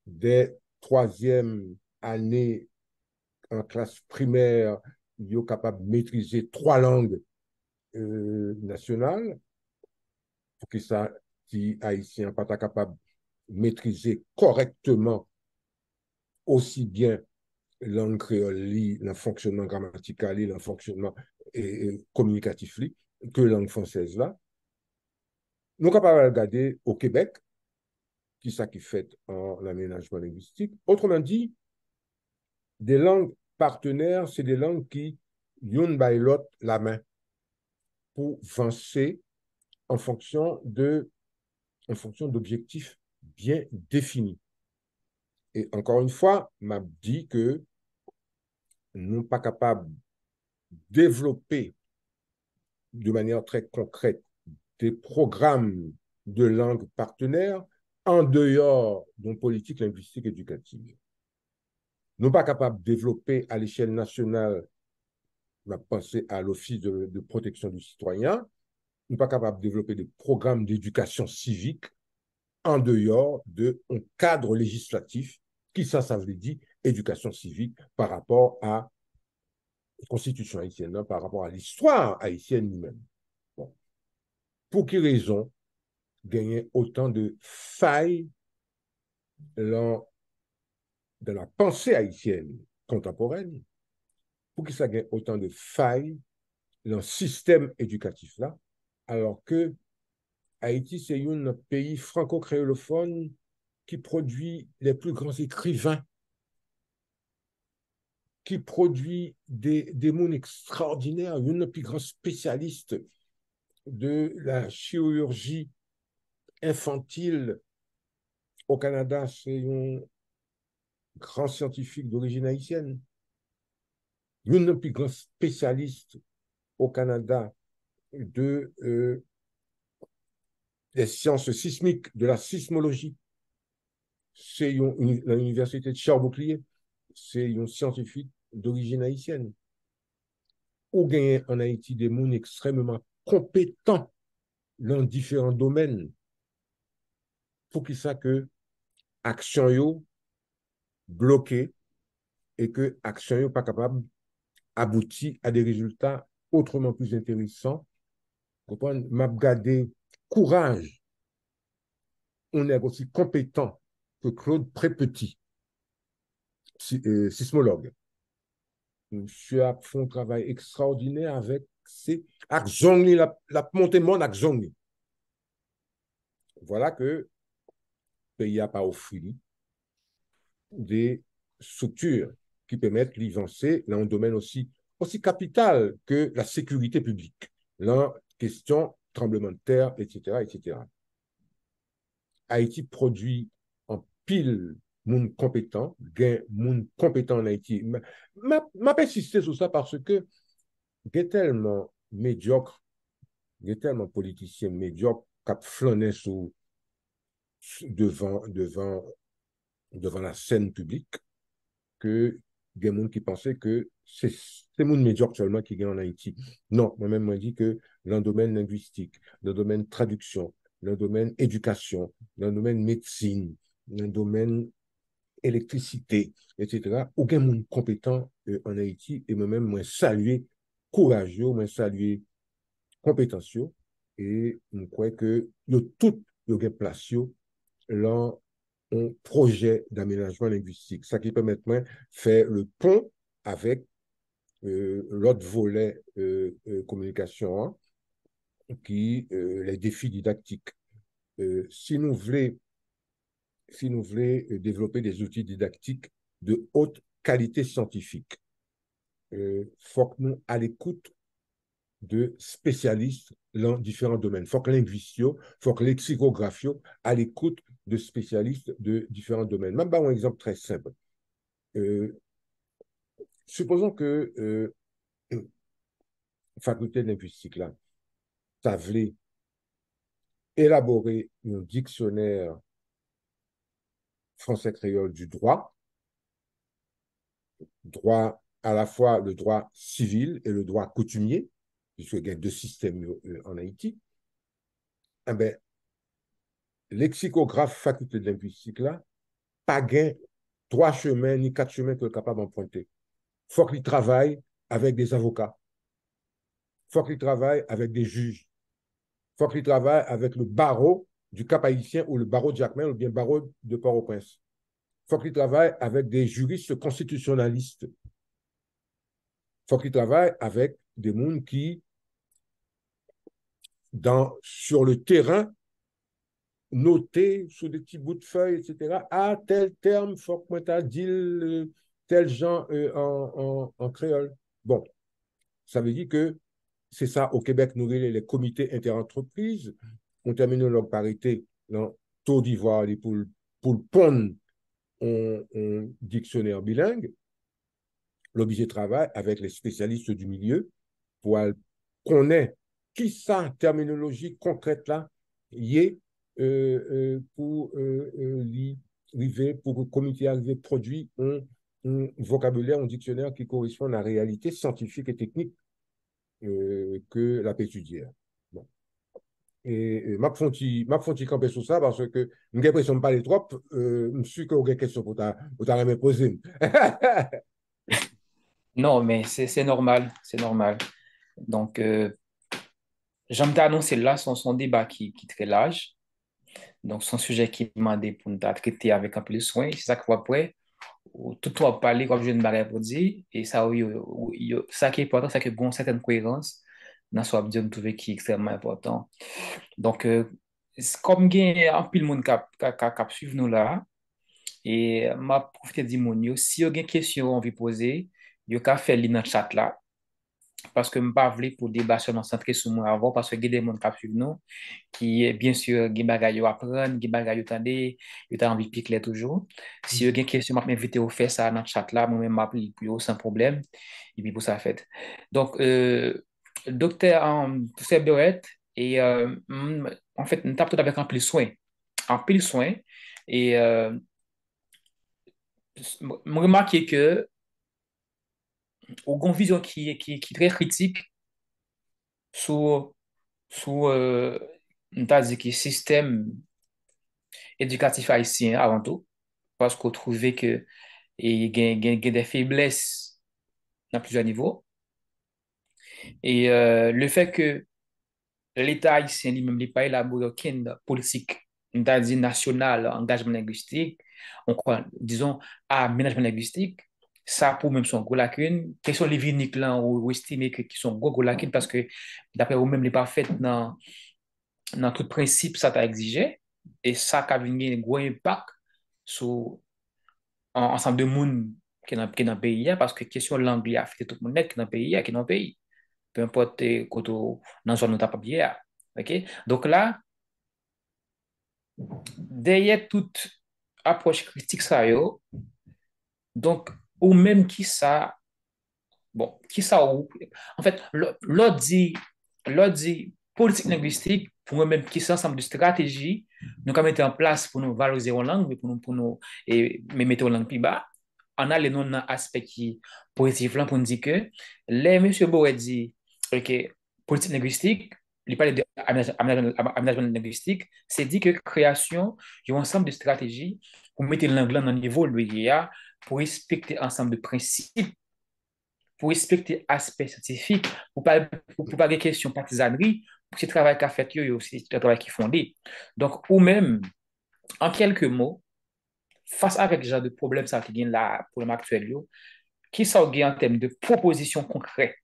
des 3e années en classe primaire, ils sont capables de maîtriser 3 langues nationales, pour que ça, si Haïtien pas capable de maîtriser correctement aussi bien langue créole, le fonctionnement grammatical, le fonctionnement communicatif, que langue française là. Nous sommes capables de regarder au Québec, qui ça qui fait en aménagement linguistique. Autrement dit, des langues partenaires, c'est des langues qui l'une by l'autre la main pour avancer en fonction d'objectifs bien définis. Et encore une fois, m'a dit que nous ne sommes pas capables de développer de manière très concrète des programmes de langue partenaires en dehors d'une politique linguistique éducative. Nous ne sommes pas capables de développer à l'échelle nationale, on va penser à l'Office de protection du citoyen, nous ne sommes pas capables de développer des programmes d'éducation civique en dehors d'un cadre législatif qui, ça veut dire éducation civique par rapport à la Constitution haïtienne, par rapport à l'histoire haïtienne lui-même. Bon. Pour quelle raison gagner autant de failles dans la pensée haïtienne contemporaine? Pour que ça gagne autant de failles dans le système éducatif là, alors que Haïti, c'est un pays franco-créolophone qui produit les plus grands écrivains, qui produit des mondes extraordinaires, une des plus grands spécialistes de la chirurgie infantile au Canada, c'est un grand scientifique d'origine haïtienne. Une des plus grands spécialistes au Canada des sciences sismiques, de la sismologie, c'est l'université de Charbouclier. c'est un scientifique d'origine haïtienne. Ou gagne en Haïti des gens extrêmement compétents dans différents domaines pour qu'ils sachent que action yo bloquée et que action yo pas capable aboutir à des résultats autrement plus intéressants. Comprendre, m'a gardé courage. On est aussi compétent que Claude Prépetit, sismologue. Monsieur a fait un travail extraordinaire avec Zongli, la montée monde avec Zongli. Voilà que le pays n'a pas offert des structures qui permettent d'avancer dans un domaine aussi capital que la sécurité publique. La question tremblement de terre, etc., etc. Haïti produit en pile monde compétent, gain monde compétent en Haïti. M'a persisté sur ça parce que il est tellement médiocre, il est tellement politicien médiocre qui flâné devant la scène publique que il y a des gens qui pensaient que c'est les gens médiocres seulement qui gagnent en Haïti. Non, moi-même, moi, je dis que dans le domaine linguistique, dans le domaine traduction, dans le domaine éducation, dans le domaine médecine, dans le domaine électricité, etc., aucun monde compétent en Haïti, et moi-même, moi, saluer courageux, moi, saluer compétentieux, et je crois que tout le place là un projet d'aménagement linguistique. Ça qui permet de faire le pont avec l'autre volet communication, hein, qui les défis didactiques. Si nous voulons développer des outils didactiques de haute qualité scientifique, il faut que nous à l'écoute de spécialistes dans différents domaines. Il faut que linguistes, il faut que lexicographes à l'écoute de spécialistes de différents domaines. Même un exemple très simple. Supposons que faculté de linguistique, là, ça voulait élaborer un dictionnaire français-créole du droit à la fois le droit civil et le droit coutumier, puisqu'il y a deux systèmes en Haïti. Eh bien, lexicographe faculté de linguistique, là, pas gain 3 chemins ni 4 chemins que est capable d'emprunter. Il faut qu'il travaille avec des avocats. Il faut qu'il travaille avec des juges. Il faut qu'il travaille avec le barreau du Cap Haïtien ou le barreau de Jacmel ou bien le barreau de Port-au-Prince. Il faut qu'il travaille avec des juristes constitutionnalistes. Il faut qu'il travaille avec des gens qui, sur le terrain, noter sur des petits bouts de feuilles, etc. Ah, tel terme, il faut que tu dit tel genre en créole. Bon, ça veut dire que c'est ça, au Québec, nous, les comités interentreprises, on termine leur parité dans Côte d'Ivoire pour pondre un dictionnaire bilingue. L'objet travail avec les spécialistes du milieu pour connaître qui ça, terminologie concrète là, y est pour le comité arriver produit un vocabulaire, un dictionnaire qui correspond à la réalité scientifique et technique que la étudier. Bon. Et m'a fonti camper sur ça parce que j'ai l'impression de parler trop. Je suis que aucune question pour ta me poser. Non, mais c'est normal, c'est normal. Donc, j'aime t'annoncer là son débat qui est très large. Donc, son sujet qui demandé pour nous traiter avec un peu de soin. C'est ça que vous après, tout le monde parler comme je ne m'arrête pour dire. Et ça, ça qui est important, c'est que bon, certaine cohérence dans ce que nous trouvons qui est extrêmement important. Donc, comme il y a un peu de monde qui suivre nous là, et m'a profité de dire, si vous avez des questions on veut poser, vous pouvez faire dans le chat là. Parce que je ne pas pour débat seulement centré sur moi avant, parce que il y a des gens qui suivent nous, qui, bien sûr, qui bagaille à apprendre, qui bagaille à entendre, ils ont envie de piquer toujours. Si vous avez des questions, je m'invite à faire ça dans le chat là, moi-même, m'appeler pour sans problème, et puis pour ça, fait. Donc, docteur Toussaint Berrette, et en fait, nous tapons tout avec un peu de soin. Un peu de soin, et je remarqué que, au une vision qui est très critique sur, sur on t'a dit que système éducatif haïtien avant tout, parce qu'on trouvait que il y a des faiblesses dans plusieurs niveaux. Et le fait que l'État haïtien lui-même n'est pas élaboré aucune politique, on t'a dit nationale, engagement linguistique, on croit, disons, aménagement linguistique, ça pour même son gros lacune. Quels sont les viniques là ou estimés qui sont gros lacunes parce que d'après vous-même, n'est pas fait dans tout principe ça t'a exigé et ça a un gros impact sur ensemble de monde qui est dans le pays parce que question langue a affecté tout le monde qui est dans le pays qui est dans le pays peu importe côté dans la zone où t'as pas bien ok donc là derrière toute approche critique ça yo donc ou même qui ça bon qui ça ou en fait l'autre dit politique linguistique pour nous même qui c'est ensemble de stratégies nous avons mettre en place pour nous valoriser la langue mais pour nous et mais mettre la langue plus bas on a les non aspects qui positifs là pour nous dire que les monsieur Boé dit ok politique linguistique il parle d'aménagement linguistique, c'est dit que création, il y a un ensemble de stratégies pour mettre l'anglais dans un niveau pour respecter un ensemble de principes, pour respecter l'aspect scientifique, pour pas des questions partisanerie, pour ce travail qu'a fait, il y a aussi le travail qui est fondé. Donc, ou même, en quelques mots, face avec ce genre de problème, ça qui est là, problème actuel, qui sont en termes de propositions concrètes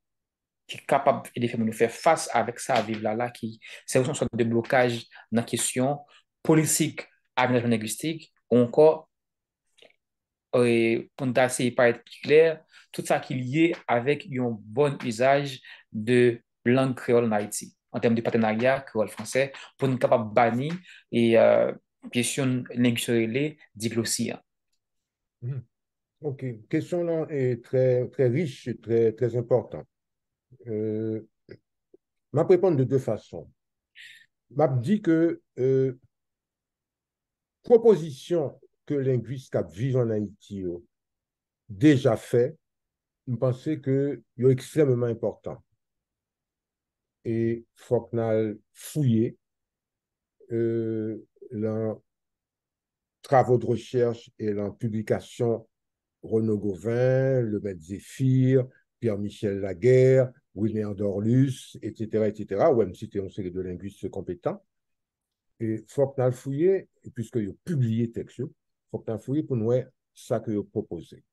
qui est capable de faire nous faire face avec ça à vivre là, qui c'est une sorte de blocage dans la question politique, aménagement linguistique, ou encore, pour nous essayer par être plus clair, tout ça qui est lié avec un bon usage de langue créole en Haïti, en termes de partenariat créole-français, pour nous capable de bannir et question linguistique diglossie. Mhm. OK. Question là est très, très riche, très, très importante. Euh, m'a répondre de deux façons. M'a dit que proposition que linguiste qui vivent en Haïti déjà fait, je pensais que c'est extrêmement important. Et il faut qu'on fouiller les travaux de recherche et les publications Renaud Gauvin, Le Maître Zéphyr, Pierre-Michel Laguerre, William Dorlus, etc., etc., ou même citer une série de linguistes compétents. Et il faut qu'on fouiller, puisque vous publié texte, il faut qu'on fouille pour nous voir ça que vous proposez.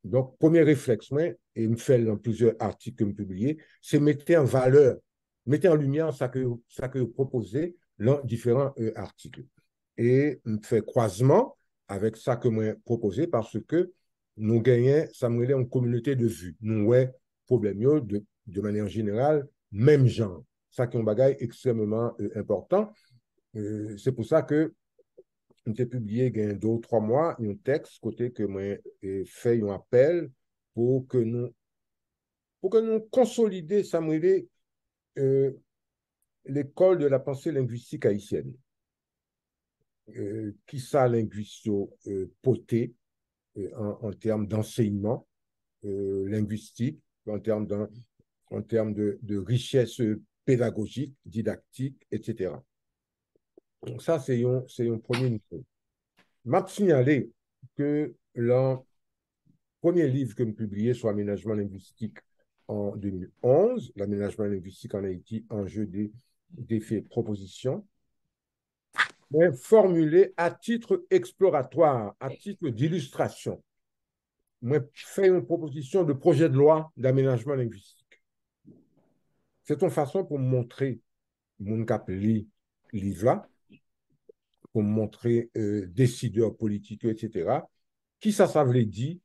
Donc, premier réflexe, moi, et me fait dans plusieurs articles que je publié, c'est mettre en valeur, mettre en lumière ça que vous proposez dans différents articles. Et me fait croisement avec ça que moi proposé parce que nous gagnons, ça me relève en communauté de vue. Nous, ouais, problème de manière générale, même genre. Ça qui est un bagage extrêmement important. C'est pour ça que j'ai publié il y a 2 ou 3 mois un texte côté que moi fait un appel pour que nous consolider ça l'école de la pensée linguistique haïtienne qui ça linguiste poté en termes d'enseignement linguistique en termes de richesse pédagogique didactique etc. Donc ça c'est un premier niveau. M'a signalé que le premier livre que je publié sur l'aménagement linguistique en 2011, l'aménagement linguistique en Haïti, enjeu des faits, propositions, mais formulé à titre exploratoire, à titre d'illustration. Moi, fait une proposition de projet de loi d'aménagement linguistique. C'est une façon pour me montrer mon cap livre là, pour me montrer décideurs politiques, etc. Qui ça veut dire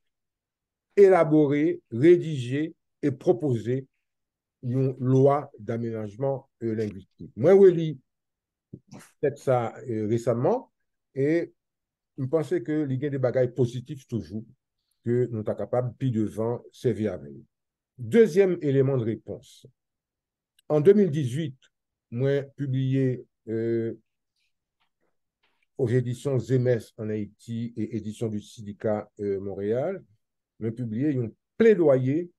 élaborer, rédiger et proposer une loi d'aménagement linguistique. Moi, je lis ça récemment et je pensais que il y a des bagages positifs toujours que nous sommes capables, puis devant, servir avec. Deuxième élément de réponse. En 2018, moi, publié aux éditions Zemes en Haïti et éditions du Syndicat Montréal, m'a publié un plaidoyer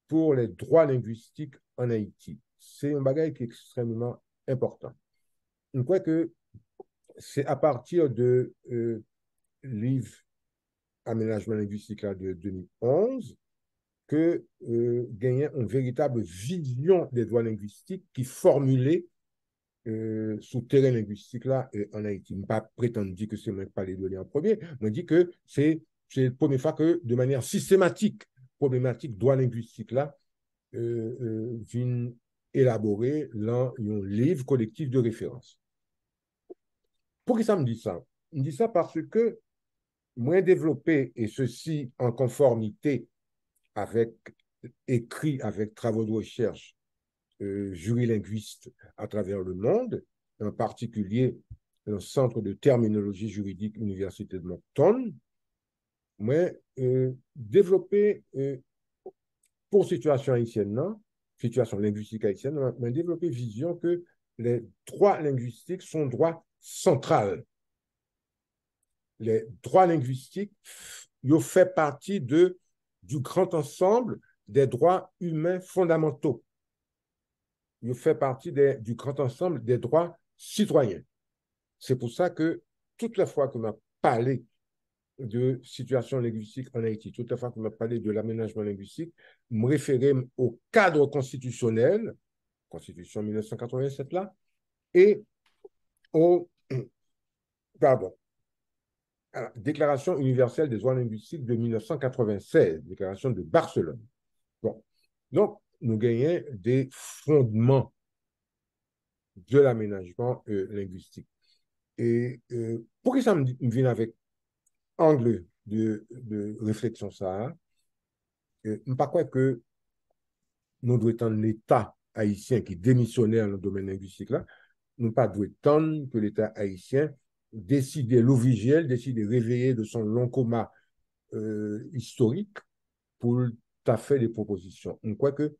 pour les droits linguistiques en Haïti. C'est un bagage qui est extrêmement important. Je crois que c'est à partir de livre Aménagement linguistique là, de 2011 que gagnait une véritable vision des droits linguistiques qui formulait sous terrain linguistique là en Haïti. Je ne pas prétendre dire que c'est moi qui parle de en premier, je dis que c'est la première fois que de manière systématique, problématique droit linguistique là vient élaborer dans un livre collectif de référence. Pour qui ça me dit ça? Je dis ça parce que moins développé, et ceci en conformité avec écrit, avec travaux de recherche jurilinguistes à travers le monde, en particulier le Centre de terminologie juridique Université de Moncton, mais développé pour situation haïtienne, non? Situation linguistique haïtienne, mais développé vision que les droits linguistiques sont droits centraux. Les droits linguistiques, ils font partie du grand ensemble des droits humains fondamentaux. Ils font partie du grand ensemble des droits citoyens. C'est pour ça que toute la fois que m'a parlé de situation linguistique en Haïti, toute la fois que m'a parlé de l'aménagement linguistique, me référer au cadre constitutionnel, Constitution 1987 là, et au, pardon, à la Déclaration universelle des droits linguistiques de 1996, Déclaration de Barcelone. Bon. Donc, nous gagnons des fondements de l'aménagement linguistique. Et pourquoi ça me vient avec angle de réflexion ça? Je ne pas croire que nous devons être un État haïtien qui démissionnaire dans le domaine linguistique là, nous pas devons attendre que l'État haïtien décide l'ouvrier, décide de réveiller de son long coma historique pour t'a fait des propositions. On croit que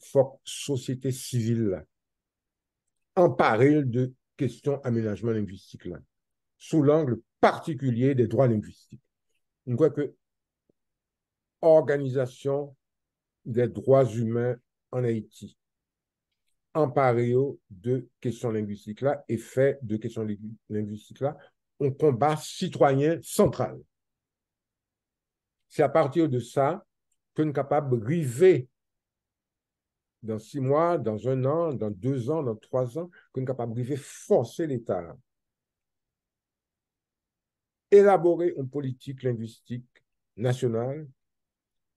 faut société civile là, emparée de questions aménagement linguistique là, sous l'angle particulier des droits linguistiques. On croit que organisation des droits humains en Haïti, emparée de questions linguistiques là et fait de questions linguistiques là, un combat citoyen central. C'est à partir de ça que nous sommes capables de river dans 6 mois, dans 1 an, dans 2 ans, dans 3 ans, que nous sommes capables de forcer l'État, élaborer une politique linguistique nationale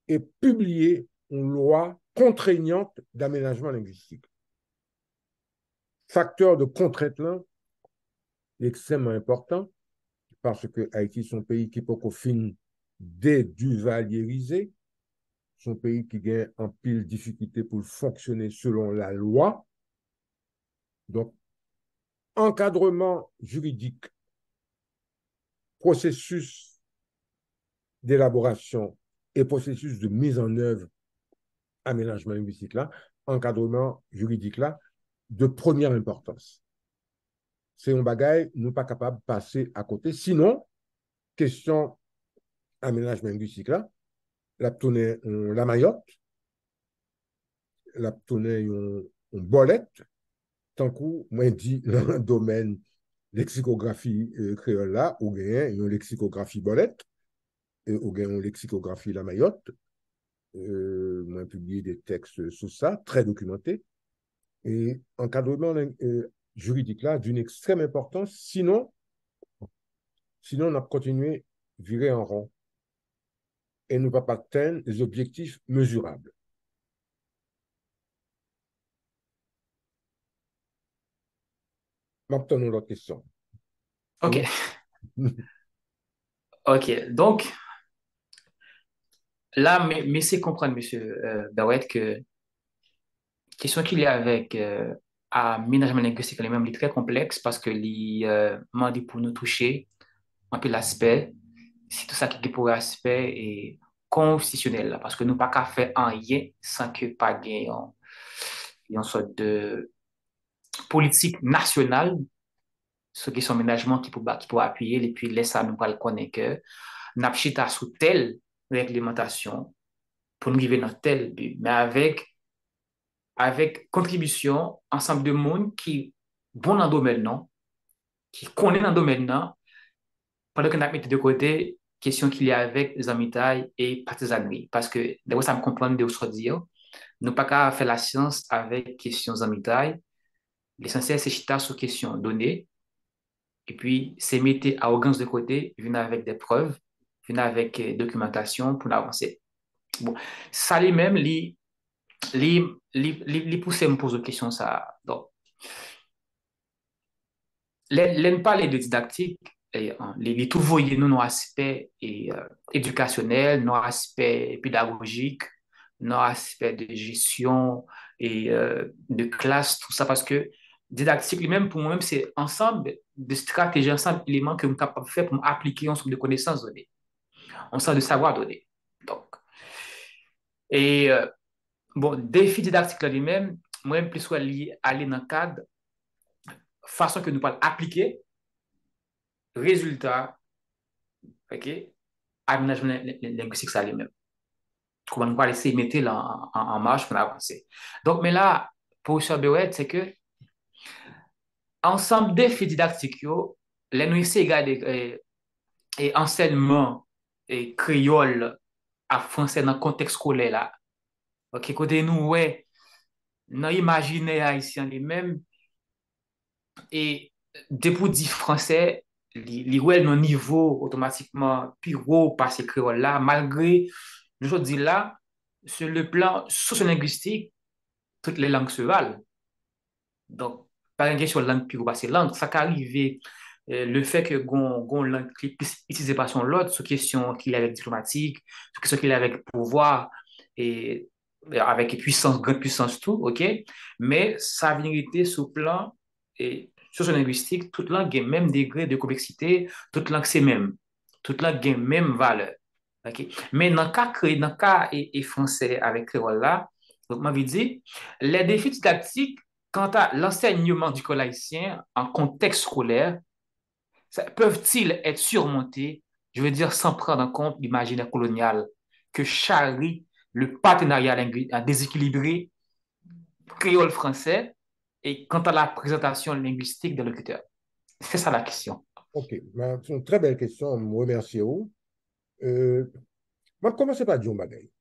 et publier une loi contraignante d'aménagement linguistique. Facteur de contrainte là extrêmement important parce que Haïti est un pays qui peut fin déduvaliérisé, son pays qui gagne en pile difficulté pour fonctionner selon la loi. Donc, encadrement juridique, processus d'élaboration et processus de mise en œuvre, aménagement linguistique là, encadrement juridique là, de première importance. C'est un bagage, nous pas capable de passer à côté. Sinon, question aménagement linguistique là, la tournée la Mayotte, la tournée une bolette, tant qu'on moi dit dans le domaine lexicographie créole là, ou bien une lexicographie bolette, ou bien une lexicographie la Mayotte. Moi publié des textes sur ça, très documentés, et encadrement juridique là d'une extrême importance, sinon on a continué virer en rond et nous ne pas atteindre les objectifs mesurables. Maintenant, l'autre question. OK. OK. Donc, là, mais c'est comprendre, monsieur Barouette, que question qu'il y a avec aménagement linguistique lui-même est très complexe parce que les demande pour nous toucher un peu l'aspect, c'est tout ça qui est pour l'aspect et constitutionnel là, parce que nous pas qu'à faire un rien sans que pas gagner une sorte de politique nationale sur question aménagement qui peut appuyer, et puis laisse ça nous pas le connaître que n'a pas sous telle réglementation pour nous arriver dans tel but, mais avec contribution, ensemble de monde qui bon dans le domaine, non, qui connaît dans le domaine, non, pendant qu'on a mis de côté question qu'il y a avec les amitiés et partisanerie. Parce que, d'abord, ça me comprend de ce dire, nous pas qu'à faire la science avec questions amitiés. L'essentiel, c'est chita sur questions données, et puis c'est mettre arrogance de côté, venir avec des preuves, venir avec documentation pour avancer. Bon, ça lui-même, lui pousser me poser une question ça. Donc, l'aime pas les didactique, les tout voyer nous nos aspects éducationnels, nos aspects pédagogiques, nos aspects de gestion et de classe, tout ça, parce que didactique lui-même, pour moi-même, c'est ensemble de stratégies, ensemble d'éléments que nous sommes capables de faire pour appliquer ensemble de connaissances données, ensemble de savoir donner. Donc, et bon, défi didactique lui-même, moi-même, plus soit lié aller dans le cadre, façon que nous pouvons appliquer, résultat, OK, aménagement linguistique ça lui-même. Comment on va essayer de mettre en marche pour avancer. Donc, mais là, pour M. Bewet, c'est que ensemble des faits didactiques, les nous essayer de garder et enseignement et créole à français dans le contexte scolaire là. OK, côté nous, ouais, dans l'imaginaire haïtien lui-même, et depuis dit français, li ouais non niveau automatiquement plus haut par ces créoles là, malgré, je dis là, sur le plan sociolinguistique, toutes les langues se valent. Donc, pas une question de langue plus haut par ces langues. Ça qu'arrive, le fait que gon langue qui puisse utiliser par son l'autre, sur question qu'il est avec diplomatique, sur question qu'il est avec pouvoir, et avec puissance, grande puissance, tout, OK? Mais sa vérité sous plan et sociolinguistique, toute langue a le même degré de complexité, toute langue c'est même. Toute langue a la même valeur. OK? Mais dans le cas et français avec créole là, donc, m'avait dit, les défis didactiques quant à l'enseignement du haïtien en contexte scolaire, peuvent-ils être surmontés, je veux dire, sans prendre en compte l'imaginaire colonial que charrie le partenariat déséquilibré créole-français et quant à la présentation linguistique des locuteurs? C'est ça la question. OK. Ben, c'est une très belle question. Je vous remercie. Moi, je commence par dire un bagay.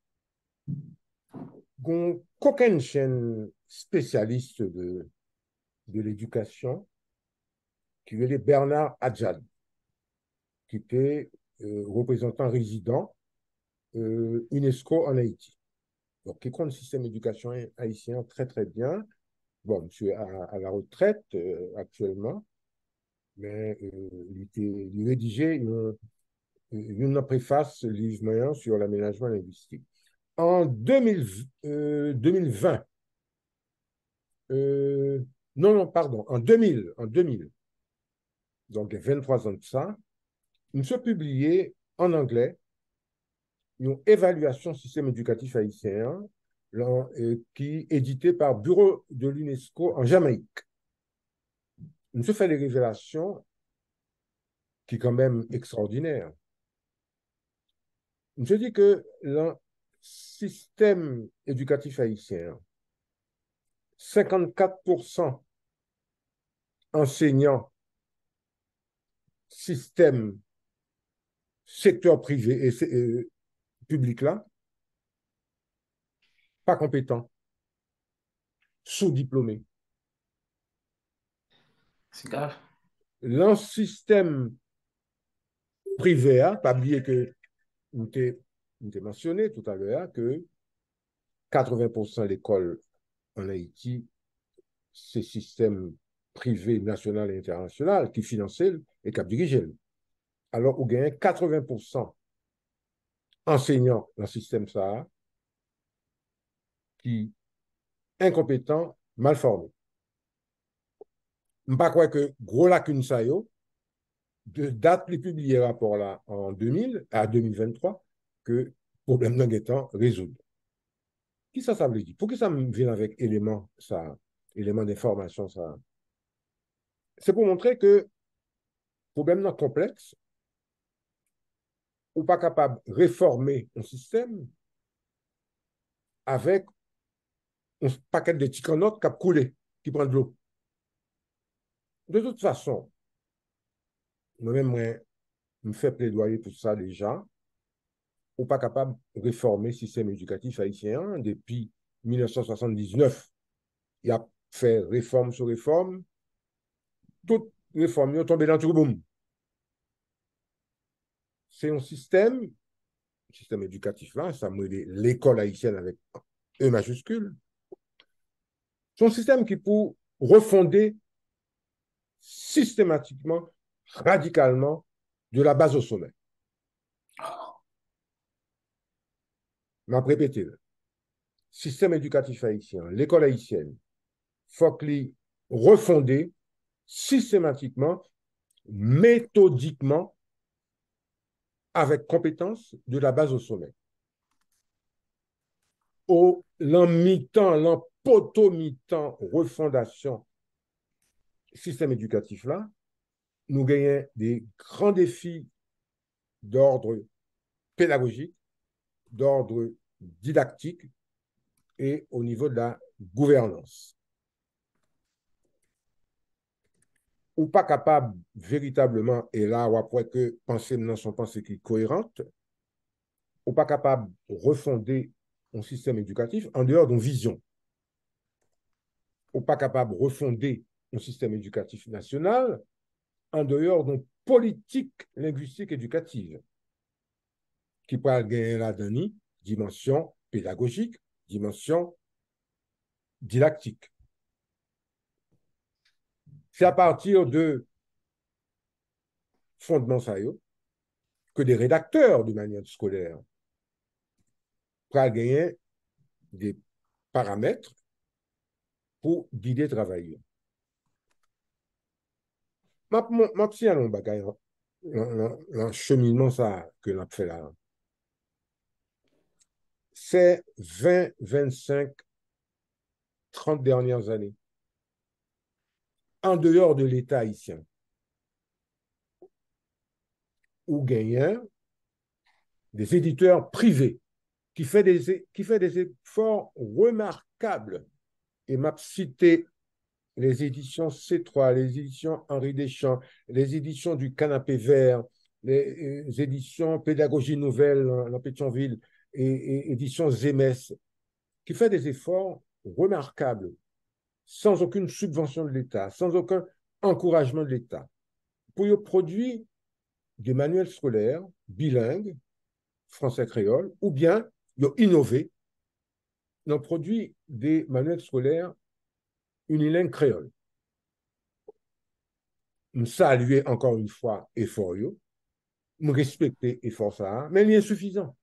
Qu'aucune chaîne spécialiste de l'éducation qui est Bernard Adjad, qui était représentant résident UNESCO en Haïti. Donc, qui connaît le système d'éducation haïtien très, très bien. Bon, monsieur est à la retraite actuellement, mais il rédigeait une préface livre sur l'aménagement linguistique. En 2020, non, non, pardon, en 2000, donc 23 ans de ça, nous avons publié en anglais une évaluation du système éducatif haïtien qui est édité par Bureau de l'UNESCO en Jamaïque. Nous avons fait des révélations qui sont quand même extraordinaires. Nous avons dit que le système éducatif haïtien, 54% enseignants, système, secteur privé et public là, pas compétents, sous-diplômés. C'est grave. Le système privé, pas oublier que nous t'ai mentionné tout à l'heure que 80% de l'école en Haïti, c'est système privé national et international qui finance et qui dirige. Alors, on gagne 80% enseignants dans le système ça qui incompétents, mal formés. Je ne crois pas que gros lacune ça yo, de date les publié rapport là en 2000 à 2023 que problème d'un étant résolu. Qui ça veut dire? Pour que ça me vienne avec éléments d'information ça? C'est pour montrer que problème non complexe, ou pas capable de réformer un système avec un paquet de petits notes qui a coulé, qui prend de l'eau. De toute façon, moi-même, moi, me fait plaidoyer pour ça déjà, ou pas capable de réformer le système éducatif haïtien depuis 1979. Il a fait réforme sur réforme, toute réforme, il est tombé dans tout le boom. C'est un système éducatif là, ça me dit l'école haïtienne avec E majuscule. C'est un système qui pour refonder systématiquement, radicalement, de la base au sommet. Je vais répéter. Système éducatif haïtien, l'école haïtienne, il faut qu'il refonder systématiquement, méthodiquement, avec compétence, de la base au sommet. L'en mi-temps, l'en potomitant refondation système éducatif là, nous gagnons des grands défis d'ordre pédagogique, d'ordre didactique et au niveau de la gouvernance. Ou pas capable véritablement, et là, ou après que penser dans son pensée qui est cohérente, ou pas capable de refonder un système éducatif en dehors d'une vision. Ou pas capable de refonder un système éducatif national en dehors d'une politique linguistique éducative qui peut gagner là-dedans dimension pédagogique, dimension didactique. C'est à partir de fondements ça que des rédacteurs de manuels scolaires peuvent gagner des paramètres pour guider le travail. Je suis un bagage, le cheminement ça que l'on fait là. C'est 20, 25, 30 dernières années, en dehors de l'État haïtien, où gagnent des éditeurs privés qui fait des efforts remarquables. Et m'a cité les éditions C3, les éditions Henri Deschamps, les éditions du Canapé Vert, les éditions Pédagogie Nouvelle en Pétionville et éditions Zemes, qui fait des efforts remarquables, sans aucune subvention de l'État, sans aucun encouragement de l'État, pour produire des manuels scolaires bilingues, français-créole, ou bien ils ont innové, ils ont produit des manuels scolaires unilingues créole. Me saluer encore une fois effort, me respecter effort ça, mais il est insuffisant.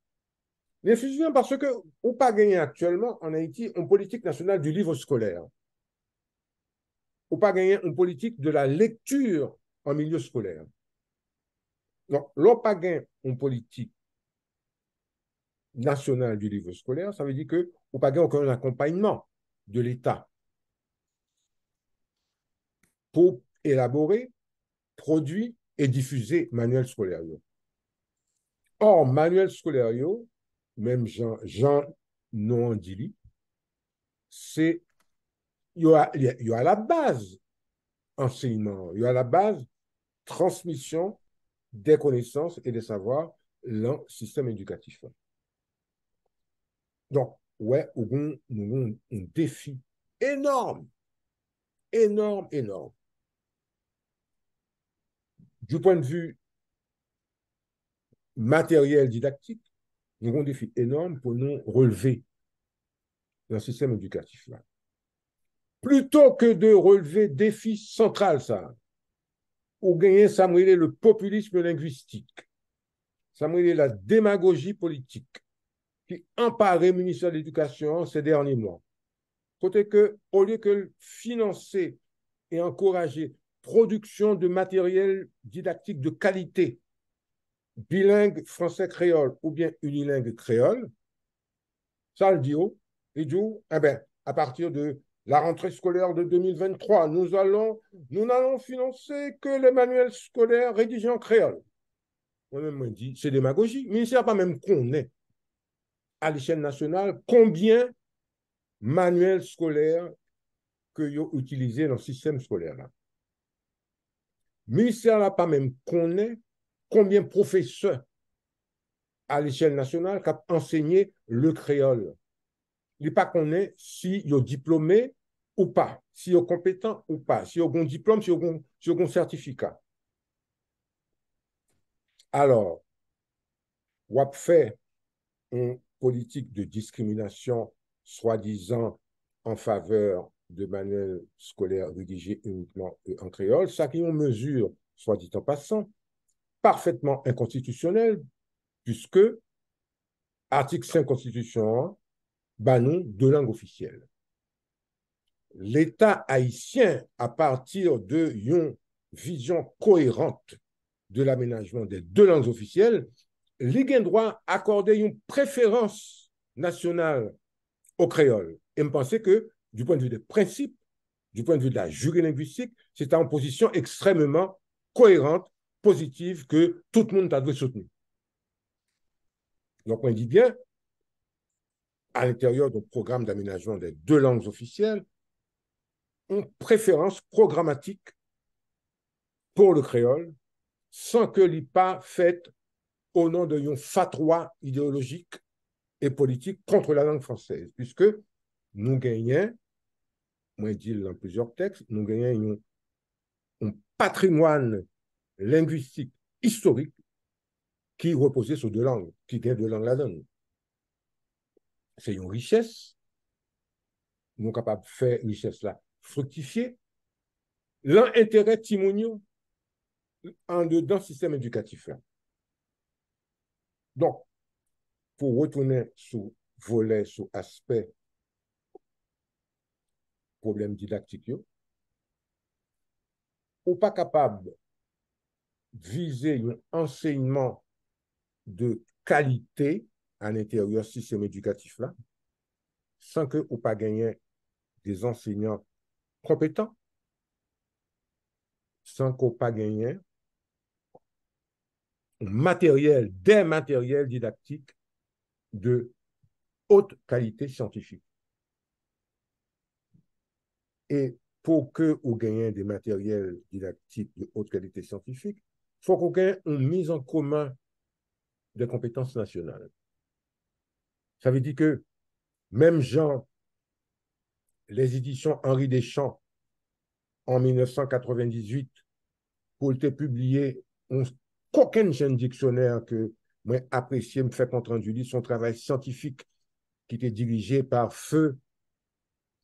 Il est insuffisant parce que on pas gagné actuellement en Haïti une politique nationale du livre scolaire. On pas gagné une politique de la lecture en milieu scolaire. Donc, l'on pas gagné une politique nationale du livre scolaire, ça veut dire que on pas gagné aucun accompagnement de l'État pour élaborer, produire et diffuser manuels scolaires. Or, manuel scolaire, même Jean Noandili, c'est il y a la base enseignement, il y a la base transmission des connaissances et des savoirs dans le système éducatif. Donc, ouais, nous avons un défi énorme, énorme, énorme. Du point de vue matériel didactique, nous avons un défi énorme pour nous relever dans le système éducatif là. Plutôt que de relever défi central, ça, ou gagner, ça le populisme linguistique, ça la démagogie politique qui emparait le ministère de l'Éducation ces derniers mois. Côté que, au lieu que financer et encourager production de matériel didactique de qualité, bilingue français-créole ou bien unilingue créole, ça le dit, il dit, eh ben, à partir de la rentrée scolaire de 2023, nous n'allons financer que les manuels scolaires rédigés en créole. Moi-même, je dis, c'est démagogie. Le ministère pas même connaît à l'échelle nationale combien de manuels scolaires que vous utilisés dans le système scolaire. Là. Le ministère n'a pas même connaît combien de professeurs à l'échelle nationale qui ont enseigné le créole. Il n'est pas connaît si ils sont diplômés ou pas, si ils sont compétents ou pas, si ils ont un diplôme, si ils ont un certificat. Alors, on a fait une politique de discrimination soi-disant en faveur de manuels scolaires rédigés uniquement en créole, ça qui est une mesure, soit dit en passant, parfaitement inconstitutionnelle, puisque article 5 Constitution, bah nous, deux langues officielles. L'État haïtien, à partir d'une vision cohérente de l'aménagement des deux langues officielles, il a droit d'accorder une préférence nationale au créole. Et je pensais que, du point de vue des principes, du point de vue de la jury linguistique, c'est une position extrêmement cohérente, positive, que tout le monde a dû soutenir. Donc, on dit bien, à l'intérieur du programme d'aménagement des deux langues officielles, une préférence programmatique pour le créole, sans que l'IPA faite au nom d'un fatwa idéologique et politique contre la langue française, puisque nous gagnons, moi je dis dans plusieurs textes, nous gagnons un patrimoine linguistique historique qui reposait sur deux langues, qui gagne deux langues là-dedans. C'est une richesse, nous sommes capables de faire richesse là, fructifier. L'intérêt timonio en dedans système éducatif là. Donc, pour retourner sur volet, sur aspect problème didactique, ou pas capable de viser un enseignement de qualité à l'intérieur du système éducatif là, sans que ou pas gagner des enseignants compétents, sans qu'on pas gagner des matériels didactiques de haute qualité scientifique. Et pour que vous gagnez des matériels didactiques de haute qualité scientifique, il faut qu'on gagne une mise en commun des compétences nationales. Ça veut dire que même genre, les éditions Henri Deschamps en 1998, pour te publier aucun jeune dictionnaire que moi apprécié, me fait compte rendu son travail scientifique qui était dirigé par feu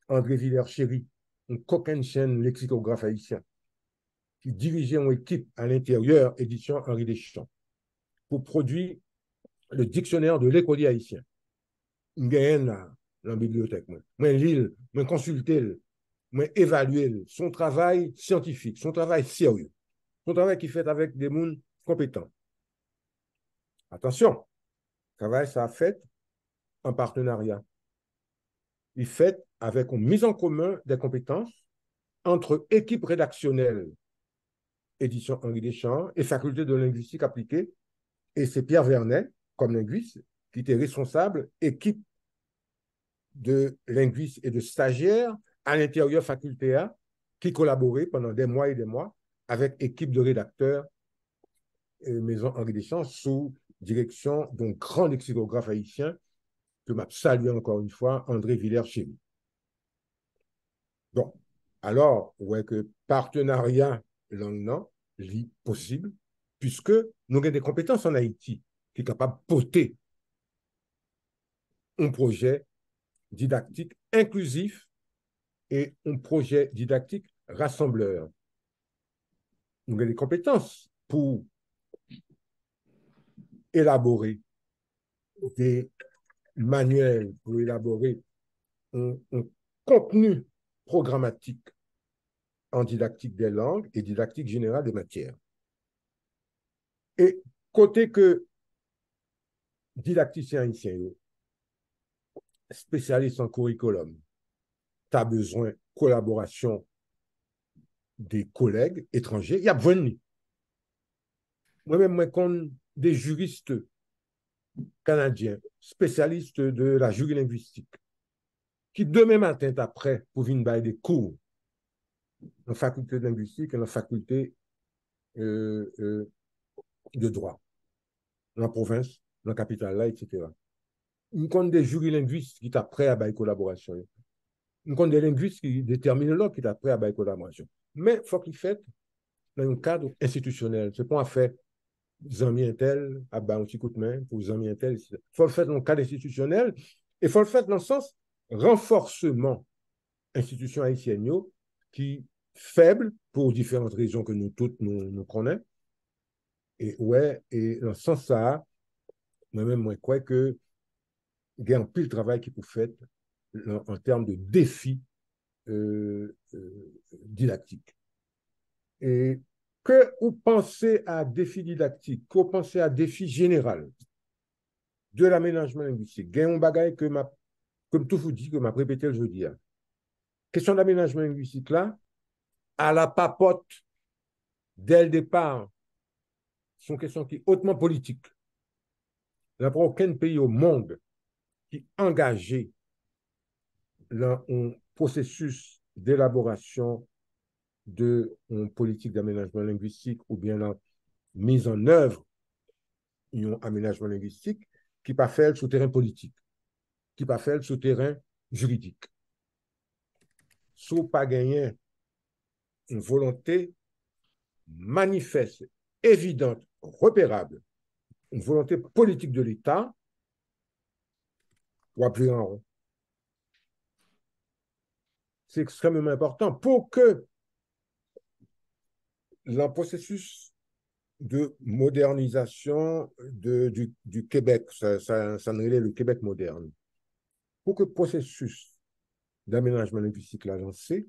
André Villers-Chéry, un coquin chaîne lexicographe haïtien, qui dirigeait une équipe à l'intérieur, édition Henri Deschamps, pour produire le dictionnaire de l'écolier haïtien. Je gagne dans la bibliothèque. Moi, lis, moi, consulter, moi, évaluer son travail scientifique, son travail sérieux, son travail qui fait avec des gens compétents. Attention, le travail, ça a fait en partenariat. Il fait avec une mise en commun des compétences entre équipe rédactionnelle, édition Henri Deschamps, et faculté de linguistique appliquée. Et c'est Pierre Vernet, comme linguiste, qui était responsable, équipe de linguistes et de stagiaires à l'intérieur faculté A, qui collaboraient pendant des mois et des mois avec équipe de rédacteurs Maison Henri Deschamps sous direction d'un grand lexicographe haïtien que m'a salué encore une fois, André Villers-Chéry. Bon, alors, ouais que partenariat langue est possible, puisque nous avons des compétences en Haïti qui sont capables de porter un projet didactique inclusif et un projet didactique rassembleur. Nous avons des compétences pour élaborer des manuels, pour élaborer un contenu programmatique en didactique des langues et didactique générale des matières. Et côté que didacticien haïtien, spécialiste en curriculum, tu as besoin de collaboration des collègues étrangers, il y a besoin de nous. Moi-même, moi, comme des juristes canadiens, spécialistes de la jury linguistique, qui demain matin sont prêts pour venir bailler des cours en faculté de linguistique et en faculté euh, euh, de droit, dans la province, dans la capitale, là, etc. Nous avons des jurys linguistes qui sont prêts à bailler collaboration. Nous avons des linguistes, des terminologues qui sont prêts à bailler collaboration. Mais il faut qu'ils fassent dans un cadre institutionnel. Ce n'est pas à faire Zami Intel, à un petit coup de main pour Zami Intel. Il faut le faire dans le cadre institutionnel et il faut le faire dans le sens renforcement institution haïtienne qui faible pour différentes raisons que nous toutes nous connaissons. Et ouais, et dans ce sens ça, moi-même, moi, je crois que il y a un pile de travail qui peut faire en termes de défis didactiques. Et que vous pensez à défi didactique, que vous pensez à défi général de l'aménagement linguistique, il y a un bagage que comme tout vous dit, que m'a répété le jeudi. Question d'aménagement linguistique là, à la papote dès le départ, sont une question qui est hautement politique. Il n'y a pas aucun pays au monde qui est engagé dans un processus d'élaboration d'une politique d'aménagement linguistique ou bien la mise en œuvre d'un aménagement linguistique qui pas fait sur terrain politique, qui pas fait sur terrain juridique. Si pas gagné une volonté manifeste, évidente, repérable, une volonté politique de l'État, ou appuyer en rond. C'est extrêmement important pour que le processus de modernisation du Québec, ça le Québec moderne, pour que le processus d'aménagement linguistique l'a lancé,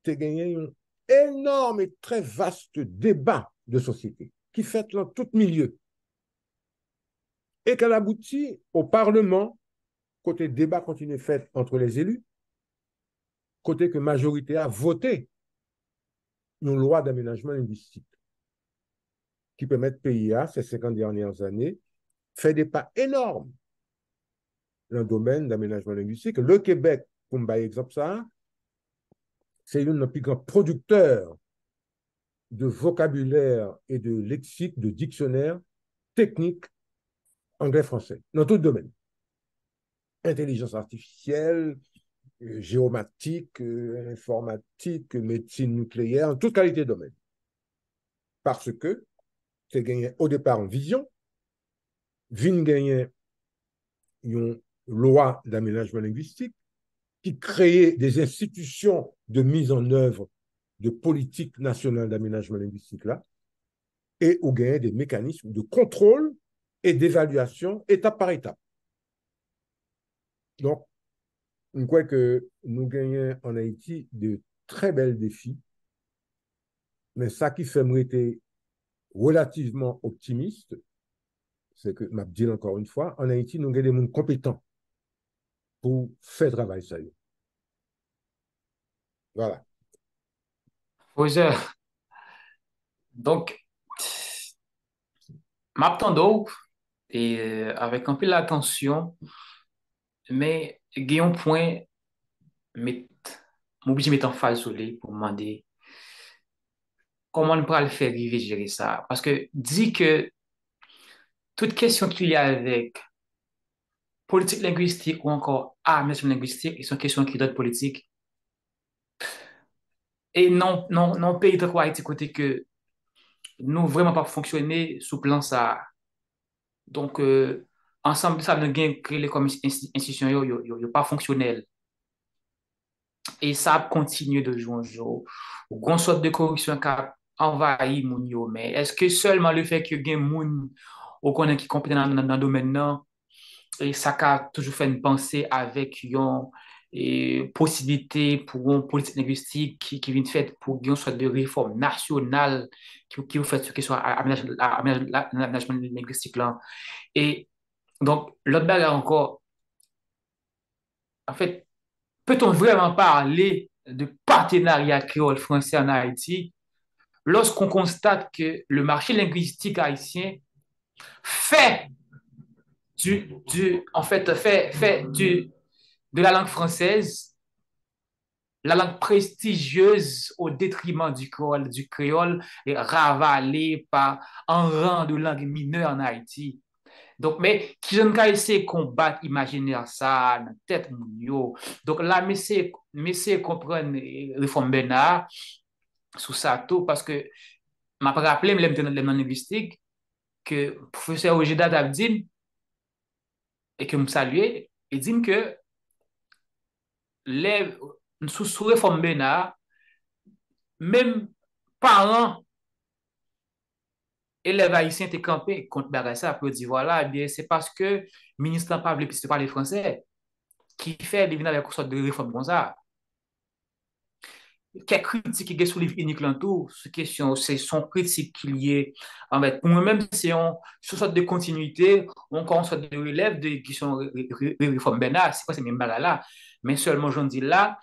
tu as gagné un énorme et très vaste débat de société qui fait dans tout milieu et qu'elle aboutit au Parlement, côté débat continue fait entre les élus, côté que majorité a voté une loi d'aménagement linguistique qui permet de PIA, ces 50 dernières années, fait des pas énormes dans le domaine d'aménagement linguistique. Le Québec, pour par exemple ça, c'est l'un des plus grands producteurs de vocabulaire et de lexique, de dictionnaire technique anglais-français, dans tout domaine. Intelligence artificielle, géomatique, informatique, médecine nucléaire, en toute qualité de domaine. Parce que c'est gagné au départ en vision, vient gagner une loi d'aménagement linguistique qui créait des institutions de mise en œuvre de politique nationale d'aménagement linguistique là, et où gagner des mécanismes de contrôle et d'évaluation étape par étape. Donc, je crois que nous gagnons en Haïti de très bels défis, mais ça qui fait moi être relativement optimiste, c'est que, je dis encore une fois, en Haïti, nous avons des gens compétents pour faire travail ça. Voilà. Roger, donc, m'attendons et avec un peu l'attention, mais il y a un point, m'oblige de mettre en phase sur lui pour demander comment on peut le faire vivre et gérer ça. Parce que dit que toute question qu'il y a avec politique linguistique ou encore aménagement linguistique, sont questions qui doivent politique. Et non, pays de quoi Haïti côté que nous vraiment pas fonctionner sous plan ça. Donc, ensemble, ça nous gagne créer les comme institutions, pas fonctionnelles. Et ça continue de jour en jour. Une sorte de corruption qui a envahi mon yo. Mais est-ce que seulement le fait que y ait moun ou qu'on qui compétent dans le domaine là, et ça a toujours fait une pensée avec une possibilité pour une politique linguistique qui vient de fait pour une sorte de réforme nationale qui vous fait ce que soit aménagement linguistique là. Et donc, l'autre bagarre encore, en fait, peut-on vraiment parler de partenariat créole-français en Haïti lorsqu'on constate que le marché linguistique haïtien fait en fait, de la langue française la langue prestigieuse au détriment du créole et ravalée par un rang de langue mineure en Haïti. Donc, mais qui je ne sais essayer de combattre imaginaire ça dans tête mon yo. Donc là, mais comprendre réforme Bernard sous ça tout parce que m'a rappelé les linguistique que professeur Ojeda Dabdin et que me saluer et dit que les sous réforme Bernard même parents élèves haïtiens étaient campés contre Bagassa pour dire voilà, eh bien, c'est parce que le ministre n'a pas voulu parler français qui fait des avec une sorte de réforme comme ça. Quelle critique qui est sur le livre unique l'entour, c'est son critique qu'il y est. En fait, pour moi-même, c'est une sorte de continuité, encore une sorte de relève de qui sont réformes Bernard, c'est quoi ces mêmes là. Mais seulement, j'en dis là,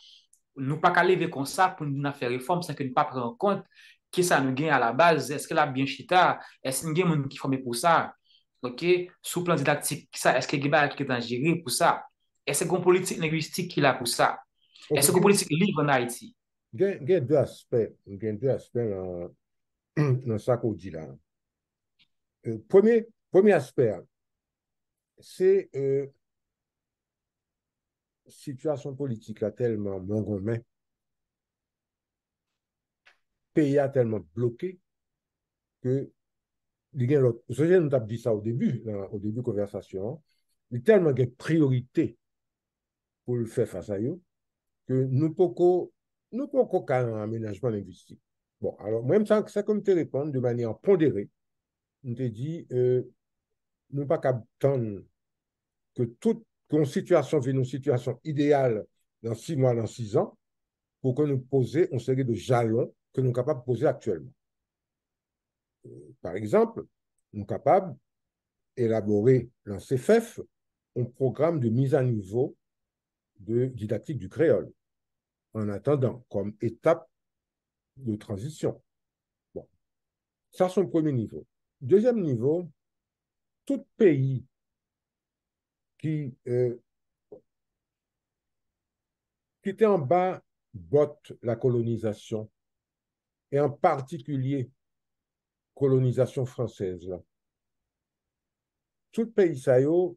nous pas qu'à lever comme ça pour nous faire réforme sans que nous pas prendre en compte qui ça nous gagne à la base. Est-ce qu'elle a bien chita? Est-ce qu'il y a des gens qui formé pour ça? OK? Sous plan didactique, ça, est-ce qu'il y a des gens qui sont gérés pour ça? Est-ce qu'il y a une politique linguistique qui est là pour ça? Ok, Est-ce qu'il y a une politique libre en Haïti? il y a deux aspects dans ça qu'on dit là. Premier aspect, c'est situation politique là tellement mongomen, pays a tellement bloqué que je nous avons dit ça au début de la conversation, il y a tellement de priorités pour le faire face à eux que nous pouvons faire un aménagement linguistique. Bon, alors, même ça comme te répondre de manière pondérée, on te dit, nous pas qu'à attendre que toute qu'on situation vienne une situation idéale dans 6 mois, dans 6 ans, pour que nous poser une série de jalons que nous sommes capables de poser actuellement. Par exemple, nous sommes capables d'élaborer dans CFF un programme de mise à niveau de didactique du créole, en attendant, comme étape de transition. Bon, ça, c'est son premier niveau. Deuxième niveau, tout pays qui, qui était en bas botte la colonisation, et en particulier colonisation française. Là. Tout pays, ça, yo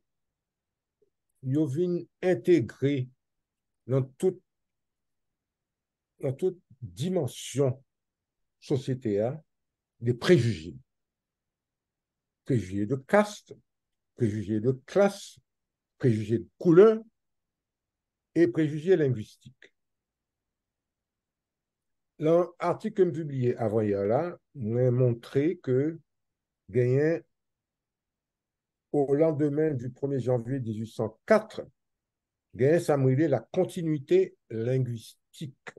vient intégrer dans toute dimension société des préjugés. Préjugés de caste, préjugés de classe, préjugés de couleur et préjugés linguistiques. L'article que je publié avant hier là m'a montré que gagné au lendemain du 1er janvier 1804, gagné ça la continuité linguistique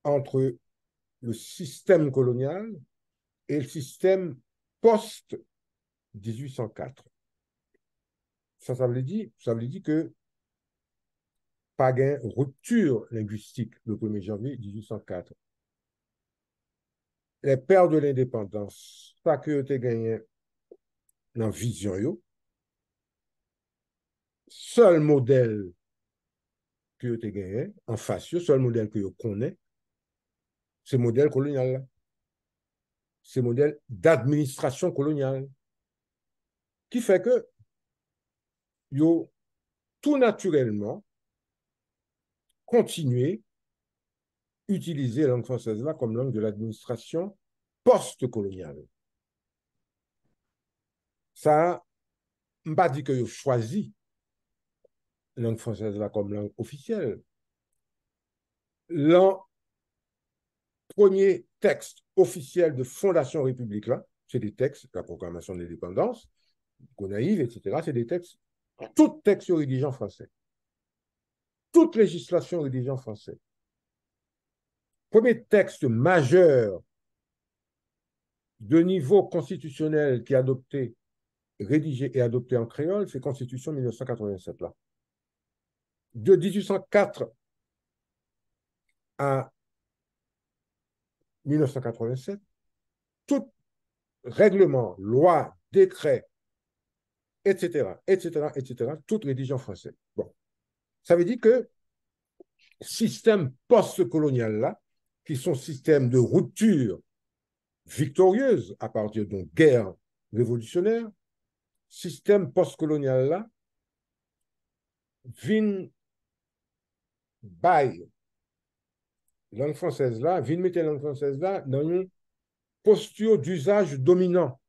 entre le système colonial et le système post-1804. Ça veut dire que pas de rupture linguistique le 1er janvier 1804. Les pères de l'indépendance, ça que tu as gagné dans la vision, yo, seul modèle que tu as gagné en face, seul modèle que tu connais, c'est le modèle colonial. C'est le modèle d'administration coloniale. Qui fait que, yo, tout naturellement, continuer à utiliser la langue française là comme langue de l'administration post-coloniale. Ça, je ne pas dit que vous choisi la langue française là comme langue officielle. Le premier texte officiel de Fondation République là, c'est des textes, la proclamation de l'indépendance, Gonaïve, etc. C'est des textes, tout texte rédigé en français. Toute législation rédigée en français. Premier texte majeur de niveau constitutionnel qui est adopté, rédigé et adopté en créole, c'est Constitution 1987 là. de 1804 à 1987, tout règlement, loi, décret, etc., etc., etc., tout rédigé en français. Bon, ça veut dire que système post-colonial là, qui sont systèmes de rupture victorieuse à partir d'une guerre révolutionnaire, système post-colonial là, vin bay langue française là, vin mettre langue française là dans une posture d'usage dominant,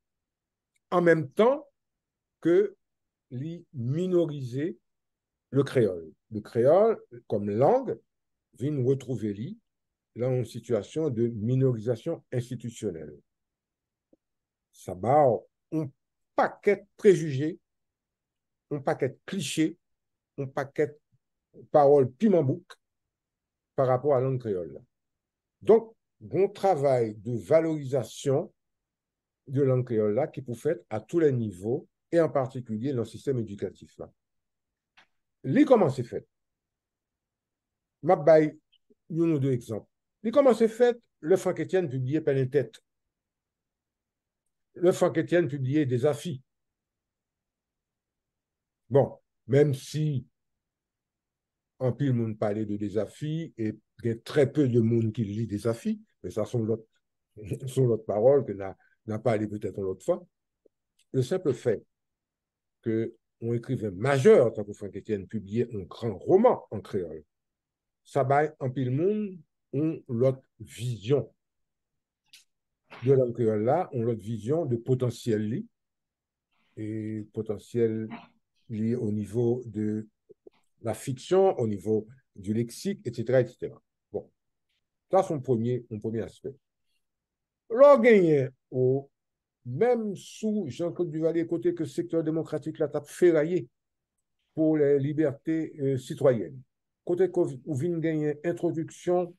en même temps que minoriser le créole. Le créole, comme langue, vient retrouver lui dans une situation de minorisation institutionnelle. Ça bat un paquet de préjugés, un paquet de clichés, un paquet de paroles piment bouc par rapport à la langue créole. Donc, bon travail de valorisation de la langue créole là qui peut faire à tous les niveaux et en particulier dans le système éducatif là. Li comment c'est fait? Ma bay un ou deux exemples. Li comment c'est fait? Le Franck Etienne publié par les têtes. Le Franck Etienne publié des affis. Bon, même si un pile monde parlait de des affis et il y a très peu de monde qui lit des affis, mais ça sont l'autre parole que n'a pas parlé peut-être l'autre fois. Le simple fait qu'un écrivain majeur, tant que Franck Etienne, publié un grand roman en créole, ça baille en pile monde ont l'autre vision de langue créole là, ont l'autre vision de potentiel et potentiel lié au niveau de la fiction, au niveau du lexique, etc., etc. Bon, ça c'est mon premier aspect. L'on gagne même sous Jean-Claude Duvalier, côté que le secteur démocratique l'a ferraillé pour les libertés citoyennes. Côté où vient gagner introduction,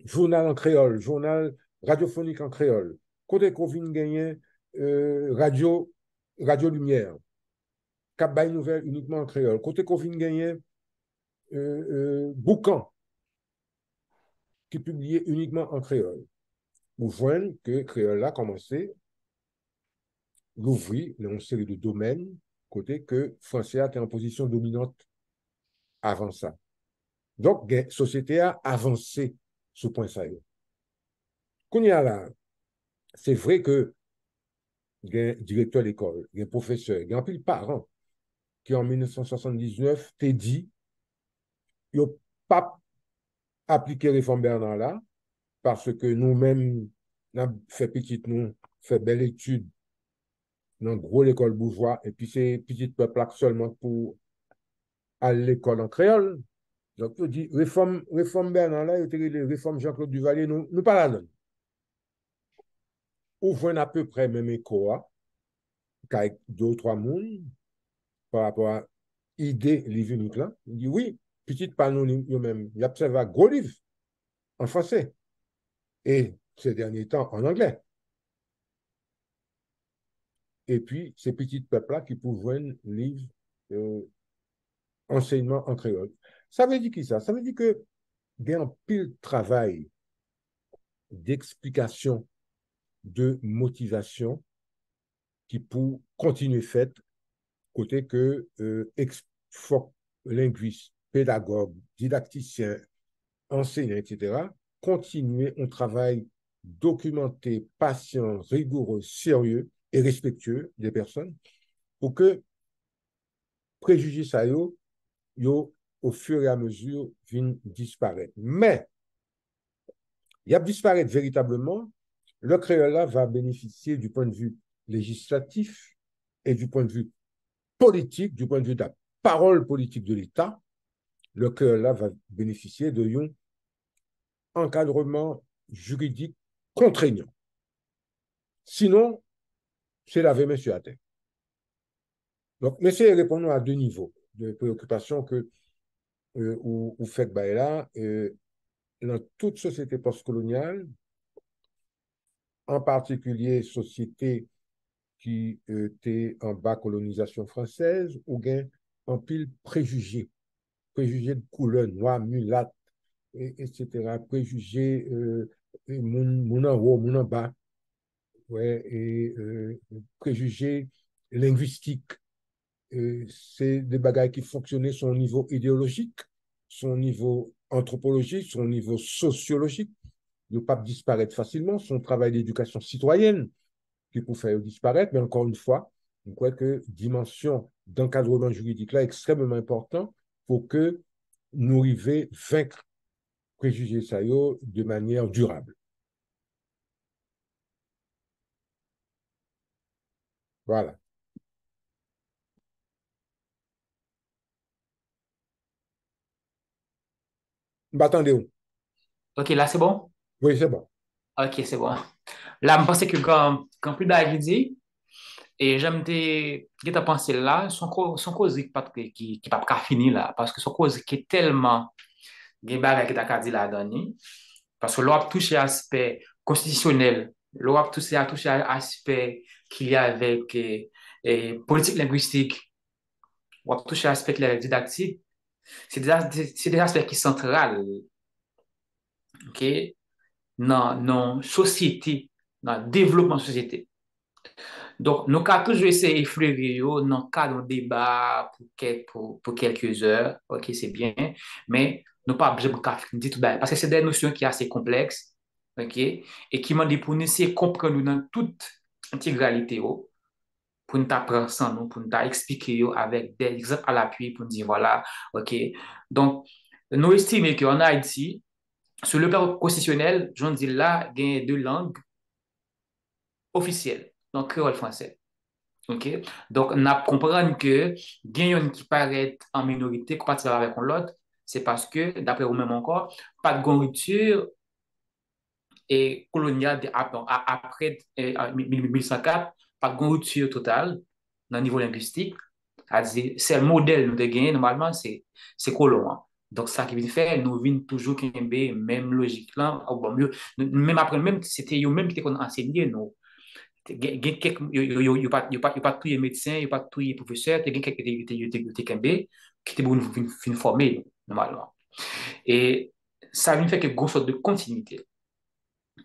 journal en créole, journal radiophonique en créole. Côté qu'on vient gagner radio lumière, cap bay nouvelle uniquement en créole. Côté qu'on vient gagner boucan qui publiait uniquement en créole. Vous voyez que créole a commencé l'ouvrir dans une série de domaines côté que français était en position dominante avant ça. Donc, la société a avancé ce point ça. Qu'on y a là, c'est vrai que il y a un directeur d'école, il y a un professeur, il y a un pile parents qui en 1979 t'a dit, il n'y a pas appliqué réforme Bernard là, parce que nous-mêmes, nous avons fait petite, nous, fait belle étude dans gros l'école bourgeois, et puis c'est petit peuple là seulement pour aller à l'école en créole. Donc, je dis, réforme Bernard là, réforme Jean-Claude Duvalier, nous pas la donne. Ouvrons à peu près même écho, avec deux ou trois mondes par rapport à l'idée livre là. Il dit oui, petite panneau même. Il observe un gros livre en français et ces derniers temps en anglais. Et puis, ces petits peuples-là qui pouvaient lire enseignement en créole. Ça veut dire qui ça? Ça veut dire que il y a un pile de travail d'explication, de motivation qui pour continuer fait, côté que linguistes, pédagogues, didacticiens, enseignants, etc., continuer un travail documenté, patient, rigoureux, sérieux et respectueux des personnes pour que préjugés ça yo, au fur et à mesure viennent disparaître. Mais il a disparaître véritablement, le créole là va bénéficier du point de vue législatif et du point de vue politique, du point de vue de la parole politique de l'État, le créole là va bénéficier d'un encadrement juridique contraignant. Sinon, c'est la main sur la terre. Donc, mais c'est répondre à deux niveaux de préoccupation que ou fait là, dans toute société postcoloniale, en particulier société qui était en bas colonisation française, ou bien en pile préjugés préjugés de couleur, noir, mulâtre, etc., préjugés moun en haut, moun en bas, ouais, et préjugés linguistiques. C'est des bagages qui fonctionnaient sur un niveau idéologique, son niveau anthropologique, son niveau sociologique. Ne pas disparaître facilement, son travail d'éducation citoyenne qui peut faire disparaître, mais encore une fois, je crois que dimension d'encadrement juridique là est extrêmement important pour que nous arrivions à vaincre préjugés ça de manière durable. Voilà. Bah, attendez. OK, là, c'est bon? Oui, c'est bon. OK, c'est bon. Là, je pense que quand plus d'âge dit, et j'aime des qui t'a pensé là, son cause qui pas fini là, parce que son cause qui est tellement des bagages qui t'a dit là-dedans, parce que l'on a touché aspect constitutionnel, l'on a touché aspect qu'il y a avec politique linguistique, on a touché aspect qu'il y a avec didactique, c'est des aspects qui sont centrales, OK, dans société, dans le développement de la société. Donc, nous avons toujours essayé d'effleurer dans le cadre de débat pour quelques heures. OK, c'est bien. Mais nous pas besoin de dire tout bas. Parce que c'est des notions qui sont assez complexes. OK, et qui m'ont dit pour nous essayer de comprendre dans toute intégralité. Pour nous apprendre sans nous, pour nous expliquer avec des exemples à l'appui pour nous dire voilà. OK. Donc, nous estimons qu'en Haïti, sur le plan constitutionnel, j'en dis là, il y a deux langues officielles, donc créole français. OK? Donc, on a comprendre que gagnant qui paraît en minorité compatible avec l'autre, c'est parce que, d'après vous-même encore, pas de rupture et coloniale après 1104, pas de rupture totale dans le niveau linguistique. C'est le modèle de gagner, normalement, c'est colon. Hein. Donc, ça qui veut faire, nous venons toujours qu'il même logique là, ou bon, mieux, même après, même c'était eux-mêmes qui ont enseigné, nous. Il n'y a pas tous les médecins, il n'y a pas tous les professeurs, il y a quelques qui étaient pour former, normalement. Et ça vient faire quelque chose de continuité.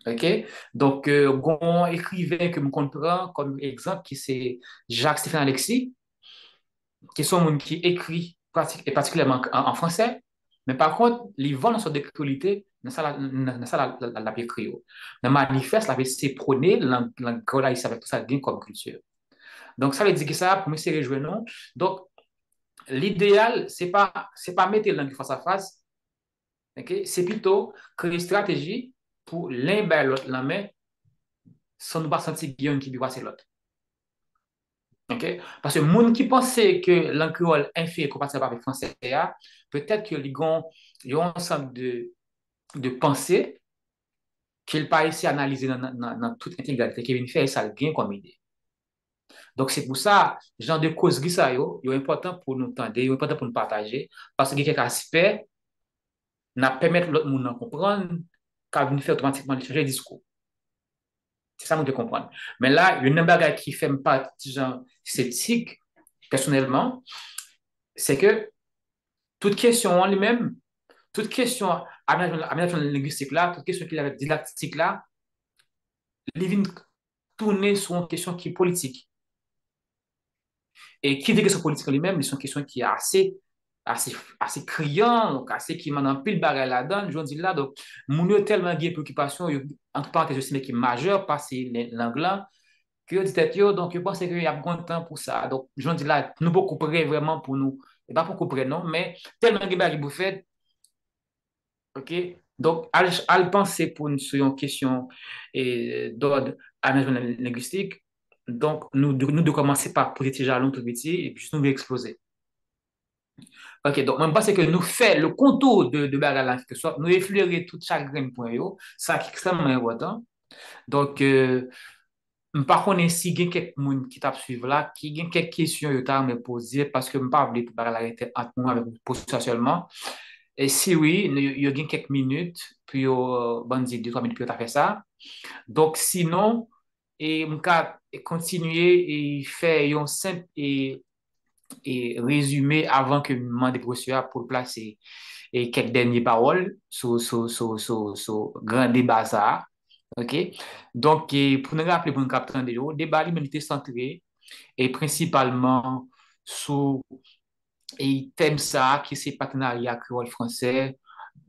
OK? Donc, un écrivain que je comprends comme exemple, qui c'est Jacques-Stéphane Alexis, qui sont gens qui écrit et particulièrement en français, mais par contre, les vents sont de qualité, dans ça la écrit. Dans le manifeste, c'est prôner l'anglais avec tout ça, comme culture. Donc, ça veut dire que ça, pour moi, c'est rejoignant. Donc, l'idéal, c'est pas mettre les langues face à face, okay? C'est plutôt créer une stratégie pour l'un vers l'autre la main sans nous pas sentir qu'il y a un qui doit passer l'autre. Okay? Parce que les gens qui pensaient que langue créole inférieur compatible avec le français, peut-être qu'ils ont un ensemble de pensées qu'ils pas réussi à analyser dans toute intégralité, qui viennent faire ça bien comme idée. Donc, c'est pour ça, genre de causerie, ça, est important pour nous entendre, est important pour nous partager, parce qu'il y a quelques aspects, nous permettre l'autre monde de comprendre, quand nous fait automatiquement changer le discours. C'est ça, nous de comprendre. Mais là, il y a une bagage qui fait partie, genre, sceptique, personnellement, c'est que toute question en lui-même, toute question aménagement linguistique là, toute question qu'il avait didactique là, il vient tourner sur une question qui est politique. Et qui dit que ce politique lui-même, c'est une question qui est assez criant, donc assez qui m'a pile bagarre là-dedans, je dis là, donc, mon a tellement de préoccupations, entre parenthèses, je sais qui est majeure, pas c'est l'anglais, que je dis, donc, je pense qu'il y a bon temps pour ça. Donc, je dis là, nous beaucoup près vraiment pour nous, et pas beaucoup près, non, mais tellement de bagarre vous faites, OK? Donc, à le penser pour une question d'ordre aménagement linguistique, donc, nous devons commencer par poser ces jalons tout petit et puis nous exploser. OK, donc, je pense que nous faisons le contour de bagarre que soit, nous effleurer tout chaque grain point, ça qui est extrêmement important. Donc, par contre, si il y a quelques gens qui t'a suivi là, qui ont quelques questions à me poser, parce que je ne peux pas parler de bagarre entre moi avec vous seulement. Et si oui, il y a quelques minutes, puis bon, 2-3 minutes, puis tu as fait ça. Donc, sinon, et on va continuer et faire un simple et résumé avant que je demande professeur pour placer et quelques dernières paroles sur grand débat ça. OK? Donc, pour nous rappeler pour nous capter le débat l'humanité centré et principalement sur et thème ça qui c'est partenariat créole français,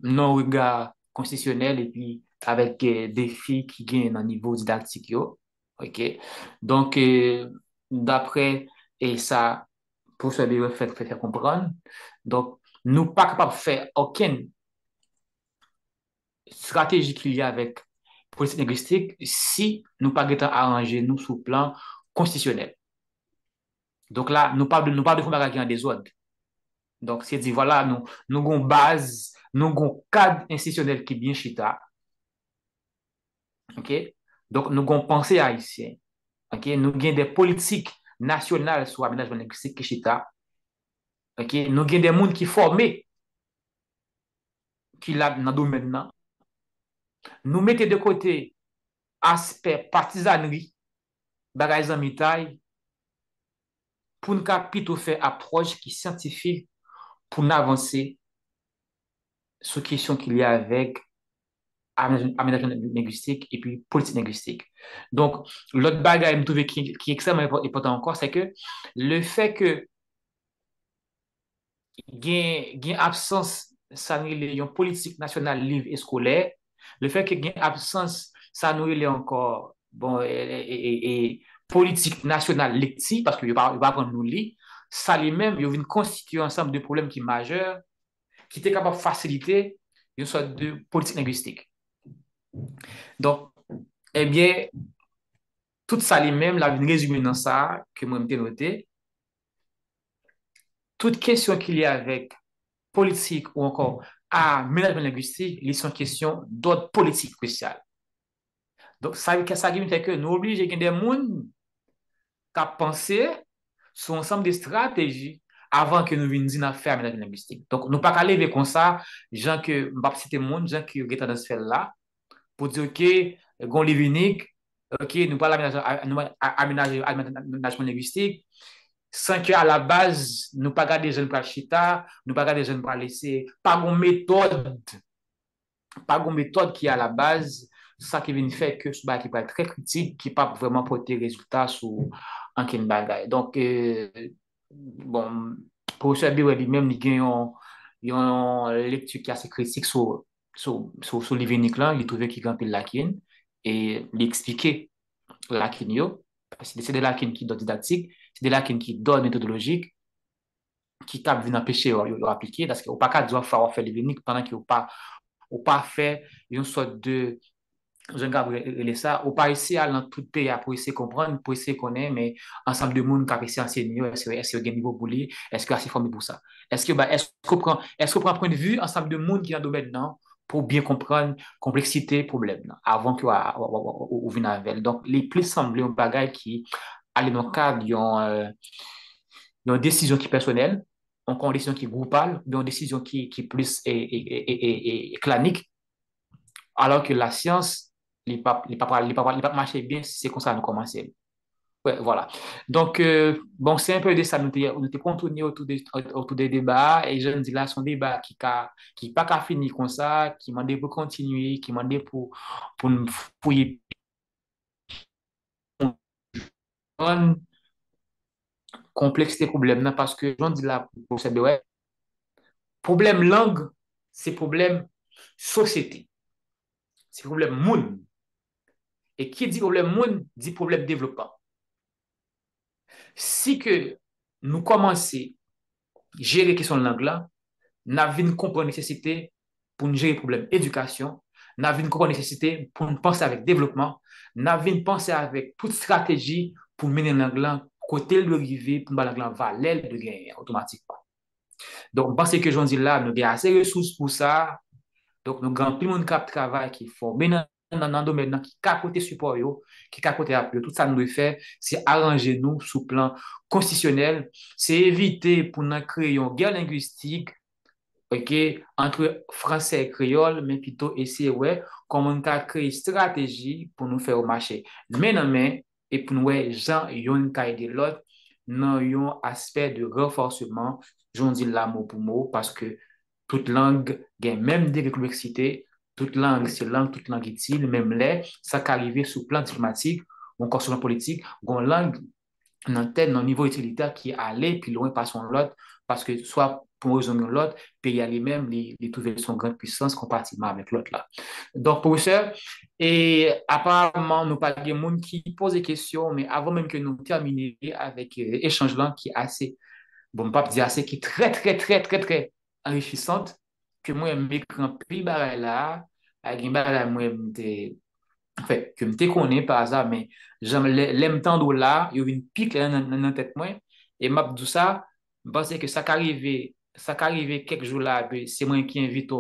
non regard constitutionnel et puis avec des filles qui gagnent un niveau didactique yo. OK? Donc, d'après et ça pour se bien faire comprendre. Donc, nous pas capables de faire aucune stratégie qu'il y a avec politique linguistique si nous pas arranger nous sous plan constitutionnel. Donc là, nous parlons de faire en désordre. Donc, c'est dit, voilà, nous avons une base, nous avons un cadre institutionnel qui est bien chita. OK? Donc, nous avons pensée haïtien. OK? Nous avons des politiques nationales sur l'aménagement linguistique qui chita. OK? Nous avons des gens qui sont formés qui là dans le domaine maintenant. Nous mettons de côté aspect partisanerie, bagay zanmi tay, pour nous plutôt faire approche qui est scientifique pour nous avancer sur question qu'il y a avec aménagement linguistique et puis politique linguistique. Donc, l'autre bagage qui est extrêmement important encore, c'est que le fait que il y a absence ça nous politique nationale livre et scolaire, le fait que il y a absence ça nous encore bon et politique nationale lective parce que il va prendre nous lire, ça lui-même il vient constituer un ensemble de problèmes qui sont majeurs qui est capable de faciliter une sorte de politique linguistique. Donc, eh bien, tout ça lui-même, la résumé dans ça que moi j'ai noté. Toute question qu'il y a avec politique ou encore aménagement linguistique, ils sont questions d'ordre politique spécial. Donc, ça fait que nous obligons des gens à penser sur ensemble de stratégies avant que nous venions à faire aménagement linguistique. Donc, nous ne pas aller comme ça, gens que, je ne vais citer monde, gens qui ont dans ce fait-là, pour dire que, gon livre unique, ok, nous parlons aménagement linguistique, sans qu'à la base, nous pas garder les jeunes pour chita, nous pas garder les jeunes pour laisser, pas une méthode qui est à la base, ça qui vient faire que ce qui peut être très critique, qui pas vraiment porter résultat sur un ken bagay. Donc, bon, professeur Biwell lui-même, il y a une lecture qui est assez critique sur les là, il trouvait qu'il y a un peu de lacunes et il expliquait lacunes yo, parce que c'est des lacunes qui sont didactiques, c'est des lacunes qui donnent méthodologiques, qui tapent venir empêcher de appliquer, parce qu'on pas qu'à dire faire les pendant qu'il ou pas fait une sorte de Jean-Gabriel ça, ou pas essayer à dans tout pays pour essayer de comprendre, pour essayer de connaître, mais ensemble de monde qui a essayé d'enseigner, est-ce qu'il y a un niveau pour lui, est-ce qu'il y a assez formé pour ça? Est-ce qu'on prend un point de vue ensemble de monde qui est dans le domaine non, pour bien comprendre la complexité problème non, avant que ou vienne avec. Donc, les plus semblent un bagage qui aller dans le cadre d'une décision qui est personnelle, donc une décision qui est groupale, d'une décision qui est plus clanique, alors que la science, il pas marché bien si c'est comme ça nous commencer. Ouais, voilà. Donc, bon, c'est un peu de ça. Nous avons continué autour des débats et je me dis là, son débat qui pas qu'à finir comme ça, qui m'a dit pour continuer, qui m'a dit pour nous fouiller complexité problème là, parce que je dis là, pour cette ouais, problème langue, c'est problème société, c'est problème monde. Et qui dit problème monde, dit problème développement. Si que nous commençons à gérer la question de langue là, nous avons comprendre la nécessité pour nous gérer le problème éducation, nous avons comprendre la nécessité pour nous penser avec développement, nous avons penser avec toute stratégie pour mener la langue côté de arriver pour que la langue valeur de gagner automatiquement. Donc, parce que je dis là, nous avons assez de ressources pour ça. Donc, nous avons plus de monde qui travaille, qui est formé dans le domaine, qui est à côté support, qui est à côté appui. Tout ça, nous devons faire, c'est arranger nous sous le plan constitutionnel, c'est éviter pour nous créer une guerre linguistique, ok, entre français et créole, mais plutôt essayer, ouais, comment on peut créer une stratégie pour nous faire au marché. Mais non, mais, et pour nous, ouais, gens, yon ka de l'autre, dans un aspect de renforcement, j'en dis là mot pour mot, parce que toute langue a même des complexités, toute langue, c'est langue, toute langue utile, même là, ça qui arrive sur le plan diplomatique ou encore sur le plan politique, une langue nan tel nan niveau utilitaire qui allait plus loin par son lot, parce que soit pour raison l'autre, pays à lui-même, les trouver son grande puissance comparativement avec l'autre là. Donc, professeur, et apparemment, nous pas de monde qui pose des questions, mais avant même que nous terminions avec échange là qui est assez, bon, pas dire assez, qui est très enrichissante, que moi, m'écran pile là, avec une barre là, moi, en fait, que me connais par hasard, mais j'aime l'aime tant là, il y a une pique là dans la tête moi, et m'a dit ça, je pense que ça qu'arrivé quelques jours là, c'est moi qui invite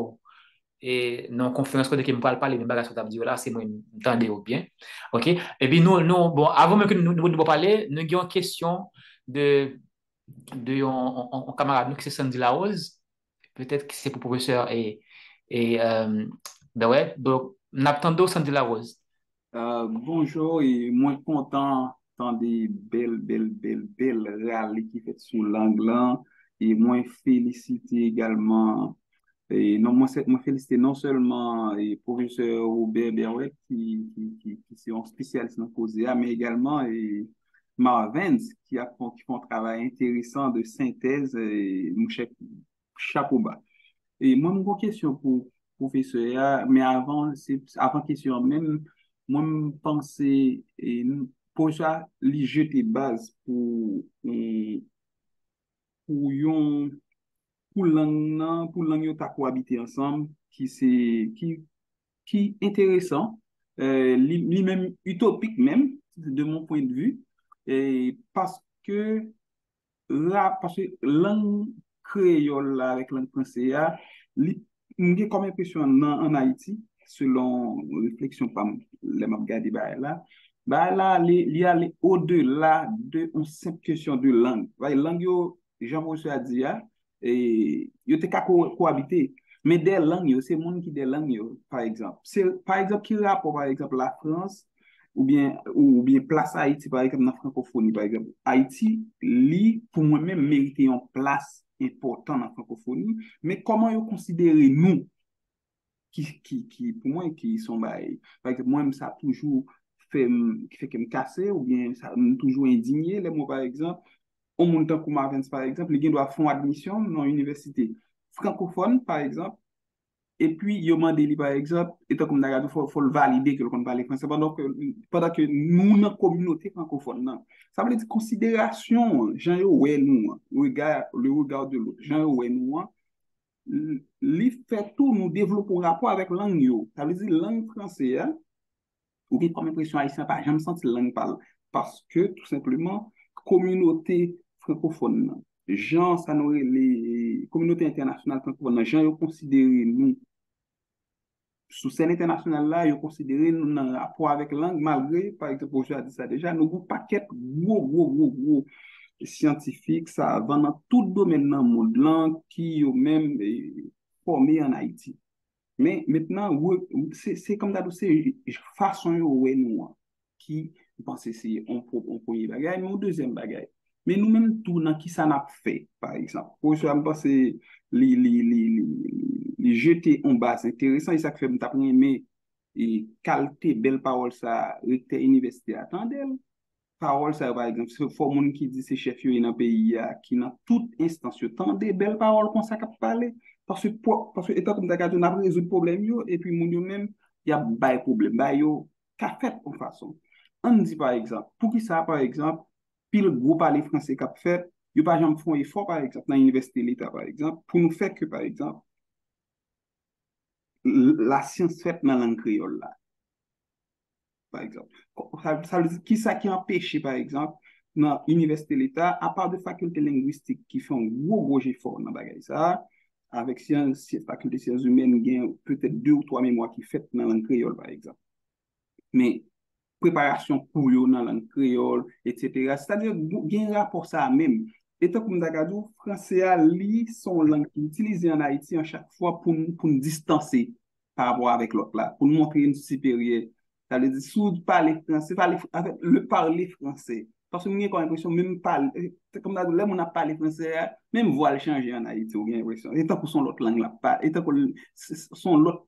et dans la conférence que me parle parler de bagages que tu dit là, c'est moi m'entendez bien. OK? Et puis nous bon avant même que nous parler, nous avons une question de un camarade nous qui c'est Sandy Larose, peut-être que c'est pour professeur et ben ouais, donc n'attendons Sandy Larose. Bonjour et moins content dans des belles râles qui fait sous l'angle et moins félicité également et non moi félicité non seulement et professeur Robert Berouet qui c'est un spécialiste dans COSEA mais également et Marvins qui font un travail intéressant de synthèse et mon chapeau bas. Et moi, une question pour professeur, mais avant question même, moi, je pensais, pour ça, les jeter base pour pour langue yo ta cohabiter ensemble, qui intéressant, même utopique même, de mon point de vue, et parce que langue créole là, avec langue française, j'ai comme impression en Haïti, selon réflexion par les m'a regardé bah là, il y a au-delà de une simple question de langue. Ouais, langue, Jean-François a dit, et il y a cohabiter. Mais des langues, c'est le monde qui des langues, par exemple. C'est, par exemple, qui rapport, par exemple, la France ou bien place Haïti, par exemple, dans la francophonie, par exemple. Haïti, pour moi-même, mérite une place importante dans la francophonie, mais comment vous considérez nous, pour moi, qui sont, par exemple, moi, ça a toujours fait que me casser, ou bien ça m'a toujours indigné, les mots, par exemple, au monde comme Marvins, par exemple, les gens doivent faire admission dans l'université francophone, par exemple, et puis, il m'a dit, par exemple, étant comme il faut le valider que l'on parle français pendant que nous, dans la communauté francophone, non. Ça veut dire considération, Jean ouais nous, le regard de l'autre, Jean ouais nous, li fait tout, nous développons un rapport avec la langue. Ça veut dire langue française, ou bien comme impression haïtienne, pas jamais senti langue parle. Parce que, tout simplement, communauté francophone, Jean, ça nous les communautés internationales francophones, Jean, ils considèrent nous sous scène internationale là, ils considéré nous en rapport avec la langue, malgré, par exemple, je dit ça déjà, nous avons un paquet gros scientifiques, ça va dans tout domaine dans le monde, langue qui ont même formé en Haïti. Mais maintenant, c'est comme ça, c'est façon de nous qui pense que c'est un premier bagage, mais un deuxième bagage. Mais nous-mêmes, tout dans qui ça n'a fait, par exemple. Pour ça, je pense que les jeter en bas, c'est intéressant, et ça fait me mais et qualité, belle parole, ça, recteur université, attendez, parole, ça, par exemple, c'est faut monde qui dit c'est chef yo dans le pays, qui dans toute instance, yo tend des belles paroles comme ça qu'a parler, parce que étant comme ça, on a résoudre problème yo, et puis moun yo même, il y a des problème, bah yo, qu'a fait en façon. On dit par exemple, pour qui ça, par exemple, pile gros parler français qu'a fait, yo pas jamais font effort, par exemple, dans l'université l'État, par exemple, pour nous faire que, par exemple, la science faite dans la langue créole là, par exemple. Ça veut dire qui ça qui empêche, par exemple, dans l'université de l'État, à part de faculté linguistique qui font un gros effort dans bagage ça, avec faculté sciences humaines, il y a peut-être 2 ou 3 mémoires qui fait dans la langue créole, par exemple. Mais préparation pour eux dans la langue créole, etc. C'est-à-dire, il y a un rapport ça même. Et tant comme Dagadou, français a li son langue qui est utilisée en Haïti à chaque fois pour nous distancer par rapport avec l'autre là, pour nous montrer une supérieure. Ça veut dire, si vous parlez français, avec le parler français, Parce que j'ai l'impression, même parler, comme là, on a parlé français, même voix changer en Haïti, j'ai l'impression. Et tant que son l'autre langue, là, et tant que son l'autre,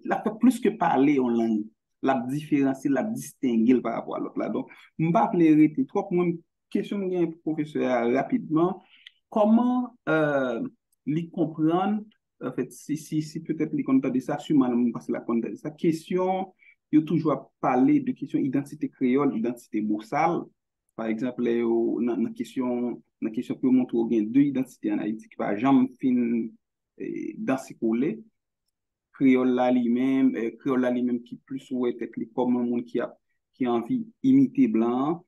la fait plus que parler en langue, la différencier, la distinguer par rapport à l'autre là. Donc, je ne vais pas arrêter trop. Moi, une question que professeur rapidement, comment les comprendre, en fait, si peut-être les comptes de ça, sûrement, parce que la compte de ça, question, il y a toujours parlé de question identité créole, identité boursale. Par exemple, dans la question que montre qu'il y a deux identités en Haïti qui va jamais fin dans ces collés. Créole là lui-même qui plus ou être comme un monde qui a envie d'imiter blanc.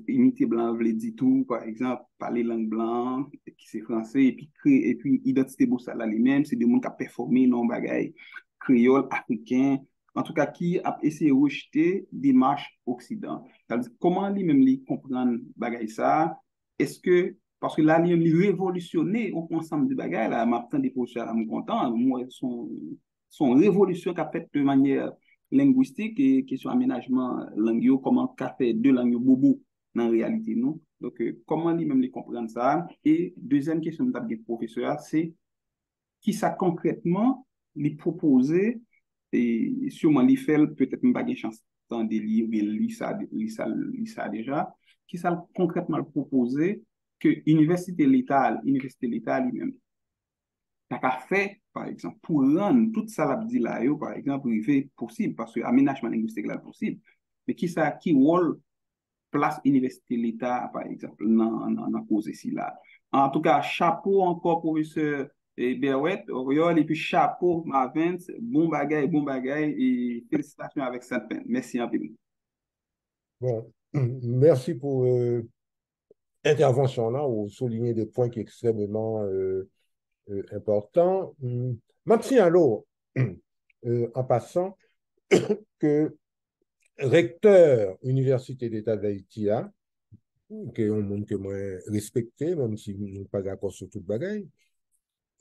Imiter blanc veut dire tout, par exemple, parler langue blanc, qui c'est français, et puis créer, et puis identité boursa là lui-même, c'est des gens qui ont performé dans bagaille créole, africain, en tout cas qui a essayé de rejeter des marches occident. Comment lui-même lui comprendre bagaille ça? Est-ce que parce que là, il révolutionné au ensemble de bagaille, là, m'a des professeurs, là, je suis content, moi, son révolution qu'a fait de manière linguistique et question aménagement langue, comment qu'a fait deux langues bobo dans la réalité, non? Donc, comment lui-même les comprendre ça? Et deuxième question de professeur, c'est qui ça concrètement lui proposer et sûrement lui faire peut-être pas de chance dans des livres, lui ça déjà, qui ça concrètement le proposer que université l'État lui-même t'as fait, par exemple, pour rendre tout ça, la dit là, par exemple, privé possible, parce que aménagement linguistique là possible. Mais qui rôle place université l'État, par exemple, dans cause ici là. En tout cas, chapeau encore, professeur Berouet, Oriol, et puis chapeau, Marvin, bon bagay, et félicitations avec cette peine. Merci un peu. Bon, merci pour l'intervention là, où souligner des points qui sont extrêmement importants. Même alors, en passant, que recteur Université d'État d'Haïti, qui est un monde que moi respecté, même si nous ne sommes pas d'accord sur toute bagaille,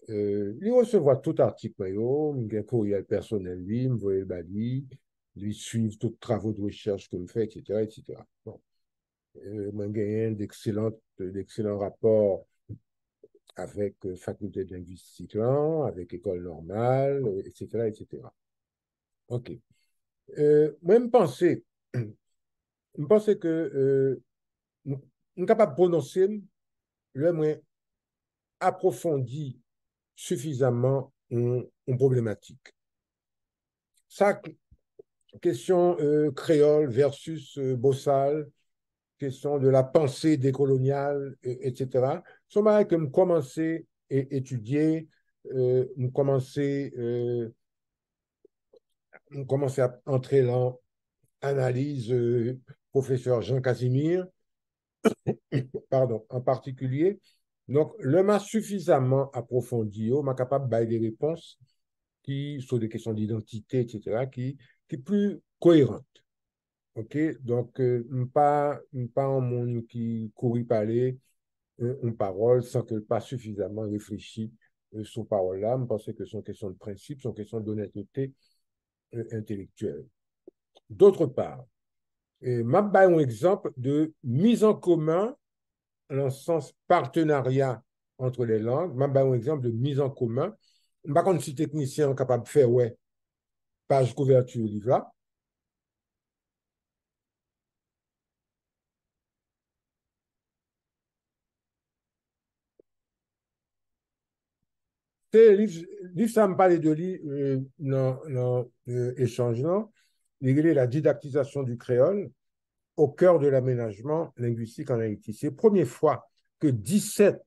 il recevoir tout article, un courriel personnel, lui, me voyait le bali, lui suivre tous les travaux de recherche que je fais, etc., etc. Bon. Moi, j'ai d'excellents rapports avec faculté de linguistique, avec école normale, etc., etc. OK. Moi, je pensais que je suis capable de prononcer le moins approfondi suffisamment une problématique. Ça, question créole versus bossal, question de la pensée décoloniale, etc. C'est vrai que je commençais à étudier, je commençais à entrer dans l'analyse professeur Jean Casimir, pardon, en particulier. Donc, le m'a suffisamment approfondi, m'a capable de bailler des réponses qui sont des questions d'identité, etc., qui plus cohérentes. OK? Donc, pas un monde qui courit parler une parole sans que pas suffisamment réfléchi sur parole-là. Je pense que ce sont questions de principe, ce sont questions d'honnêteté intellectuelle. D'autre part, je vais un exemple de mise en commun dans le sens partenariat entre les langues. Je vais un exemple de mise en commun. Je ne sais pas si technicien est capable de faire, ouais, page couverture livre là. C'est livre, ça me parle de lui dans échange, non? Il est la didactisation du créole au cœur de l'aménagement linguistique en Haïti. C'est la première fois que 17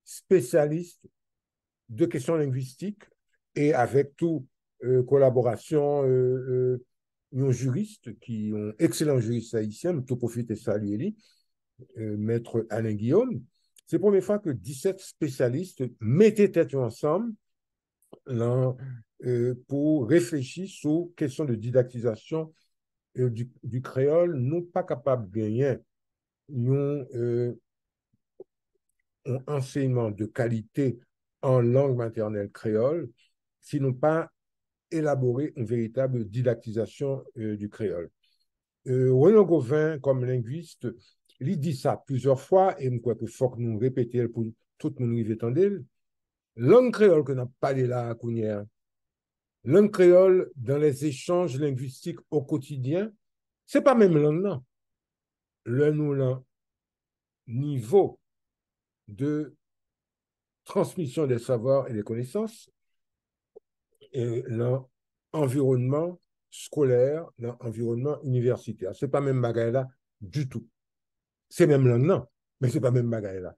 spécialistes de questions linguistiques et avec tout collaboration, nos juristes qui ont excellents juristes haïtiens, tout profite et saluer maître Alain Guillaume. C'est la première fois que 17 spécialistes mettaient tête ensemble là, pour réfléchir sur questions de didactisation du créole, non pas capable de gagner un enseignement de qualité en langue maternelle créole, sinon pas élaborer une véritable didactisation du créole. Renan Gauvin, comme linguiste, il dit ça plusieurs fois, et je crois qu'il faut que nous répétions pour tout le monde qui entendre. Langue créole que nous avons parlé là à Kounière, langue créole dans les échanges linguistiques au quotidien, ce n'est pas même langue, non. Le niveau de transmission des savoirs et des connaissances et l'environnement scolaire, l'environnement universitaire. Ce n'est pas même bagaille là du tout. C'est même langue, non, mais ce n'est pas même bagaille là.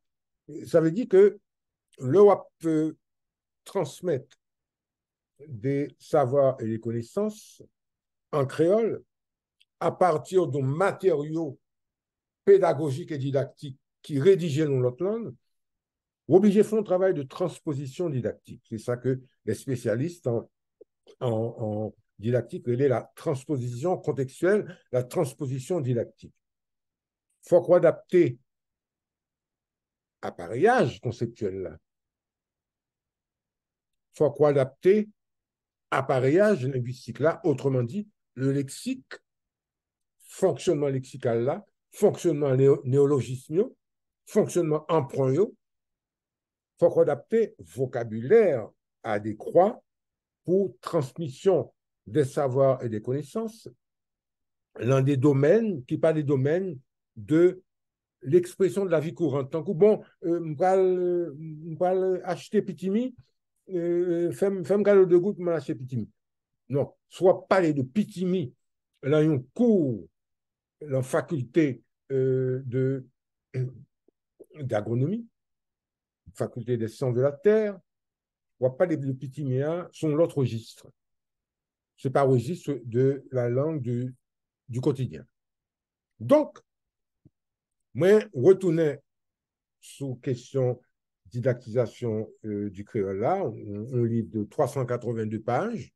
Ça veut dire que le WAP peut transmettre des savoirs et des connaissances en créole à partir de matériaux pédagogiques et didactiques qui rédigent dans l'autre langue, obligés de faire un travail de transposition didactique. C'est ça que les spécialistes en didactique relaient la transposition contextuelle, la transposition didactique. Il faut quoi adapter appareillage conceptuel là. Il faut quoi adapter appareillage linguistique là, autrement dit, le lexique, fonctionnement lexical là, fonctionnement néologisme, fonctionnement emprunt, il faut adapter vocabulaire adéquat pour transmission des savoirs et des connaissances dans des domaines qui pas des domaines de l'expression de la vie courante. Tant que bon, je vais acheter pitimi, femme galop de goutte, je acheter pitimi. Non, soit parler de pitimi dans un cours, dans la faculté d'agronomie, faculté des sciences de la terre, on va parler de pitimi sur l'autre registre. Ce n'est pas le registre de la langue du quotidien. Donc, moi, retourner sur question didactisation du créole là, un livre de 382 pages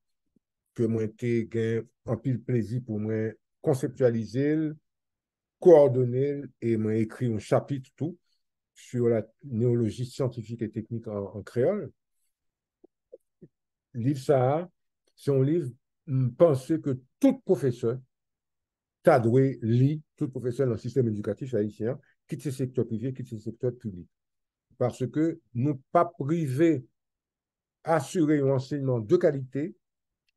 que moi j'ai un pile plaisir pour moi conceptualiser, coordonner et moi écrit un chapitre tout sur la néologie scientifique et technique en créole. Livre ça, c'est un livre, penser que tout professeur t'a doué lire, tout professeur dans le système éducatif haïtien, quitte ce secteur privé, quitte ce secteur public. Parce que nous pas privés assurer un enseignement de qualité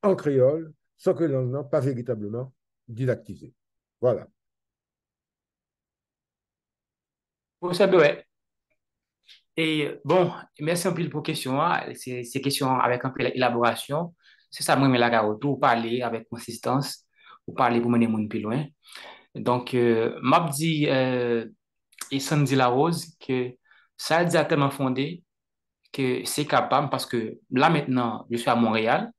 en créole sans que l'on n'a pas véritablement didactisé. Voilà. Professeur Beouet, et bon, merci un peu pour question, ces questions avec un peu d'élaboration. C'est ça, moi, mais la garotte, ou parler avec consistance, ou parler pour mener mon plus loin. Donc, m'a dit, et Sandy La Rose, que ça a directement fondé que c'est capable, parce que là maintenant, je suis à Montréal,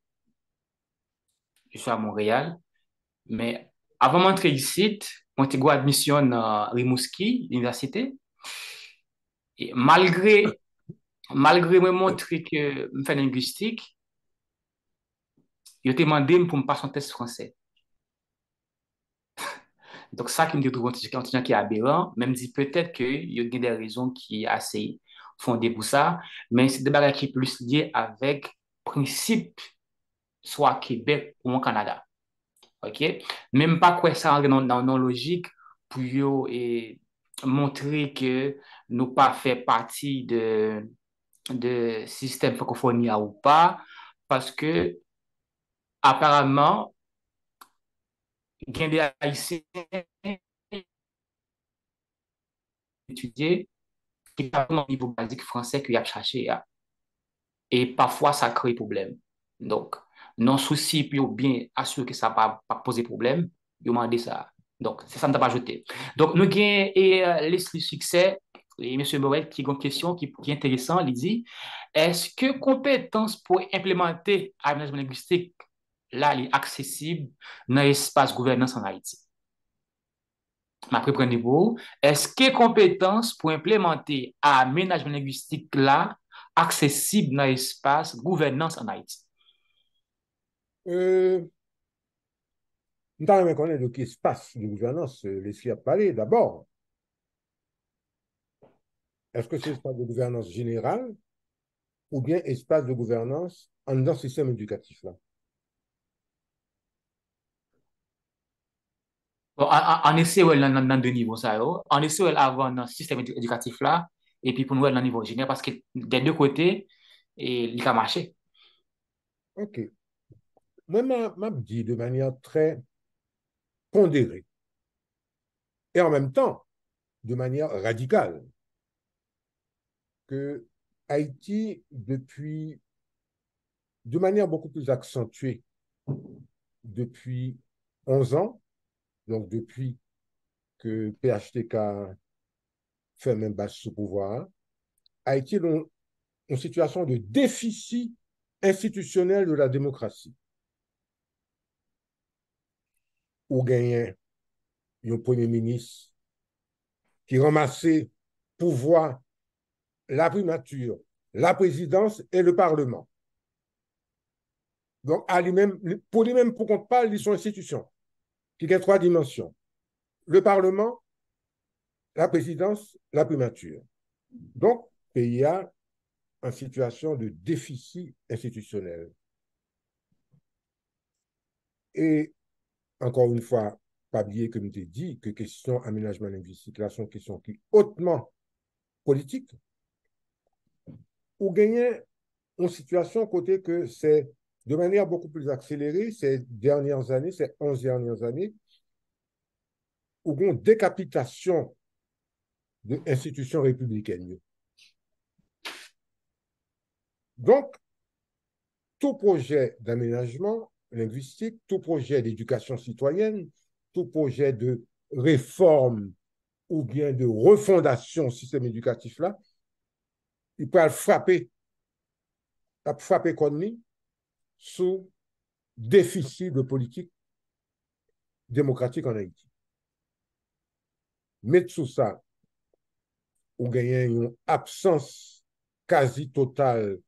mais avant d'entrer ici, on était eu admission dans Rimouski, l'université, et malgré me montrer que je fais linguistique, ils ont demandé pour me passer un test français. Donc, ça qui me trouve un qui est aberrant, même si peut-être qu'il y a des raisons qui sont assez fondées pour ça, mais c'est des bagages qui sont plus liés avec principe, soit Québec ou au Canada. OK? Même pas quoi ça entre dans nos logique pour montrer que nous pas fait partie de système francophonie ou pas, parce que apparemment, il y a des Haïtiens étudiés qui n'ont pas le niveau basique français qu'il y a cherché. Et parfois, ça crée problème. Donc, non souci, puis bien assurer que ça ne va pas poser problème, ils ont demandé ça. Donc, c'est ça que je pas ajouté. Donc, nous avons les succès. Et M. Morel, qui a une question qui est intéressante, il dit, est-ce que compétences pour implémenter l'aménagement linguistique, là, est accessible dans l'espace gouvernance en Haïti? Ma première niveau, est-ce que compétences pour implémenter l'aménagement linguistique là accessible dans l'espace gouvernance en Haïti? Nous avons connaître de quel espace de gouvernance les parler d'abord. Est-ce que c'est espace de gouvernance générale ou bien espace de gouvernance dans le système éducatif là? Bon, en essaie dans deux niveaux, ça, yo. En essaie avant dans le système éducatif là, et puis pour nous, dans le niveau général, parce que des deux côtés, et, il a marché. OK. Moi, m'a dit de manière très pondérée et en même temps de manière radicale que Haïti, depuis, de manière beaucoup plus accentuée depuis 11 ans, donc depuis que PHTK fait même base sous pouvoir, Haïti est dans une situation de déficit institutionnel de la démocratie. Ou gagné un premier ministre qui ramassait pouvoir, la primature, la présidence et le Parlement. Donc, pour lui-même, pour qu'on parle de son institution, qui a trois dimensions. Le Parlement, la présidence, la primature. Donc, pays a en situation de déficit institutionnel. Et encore une fois, pas oublier, comme je dit, que question aménagement linguistique, là, sont questions qui hautement politiques, ou gagner une situation côté que c'est de manière beaucoup plus accélérée ces dernières années, ces 11 dernières années, où il y a une décapitation de institutions républicaines. Donc, tout projet d'aménagement linguistique, tout projet d'éducation citoyenne, tout projet de réforme ou bien de refondation du système éducatif là, il peut frapper comme nous sous déficit de politique démocratique en Haïti. Mettre sous ça, on gagne une absence quasi totale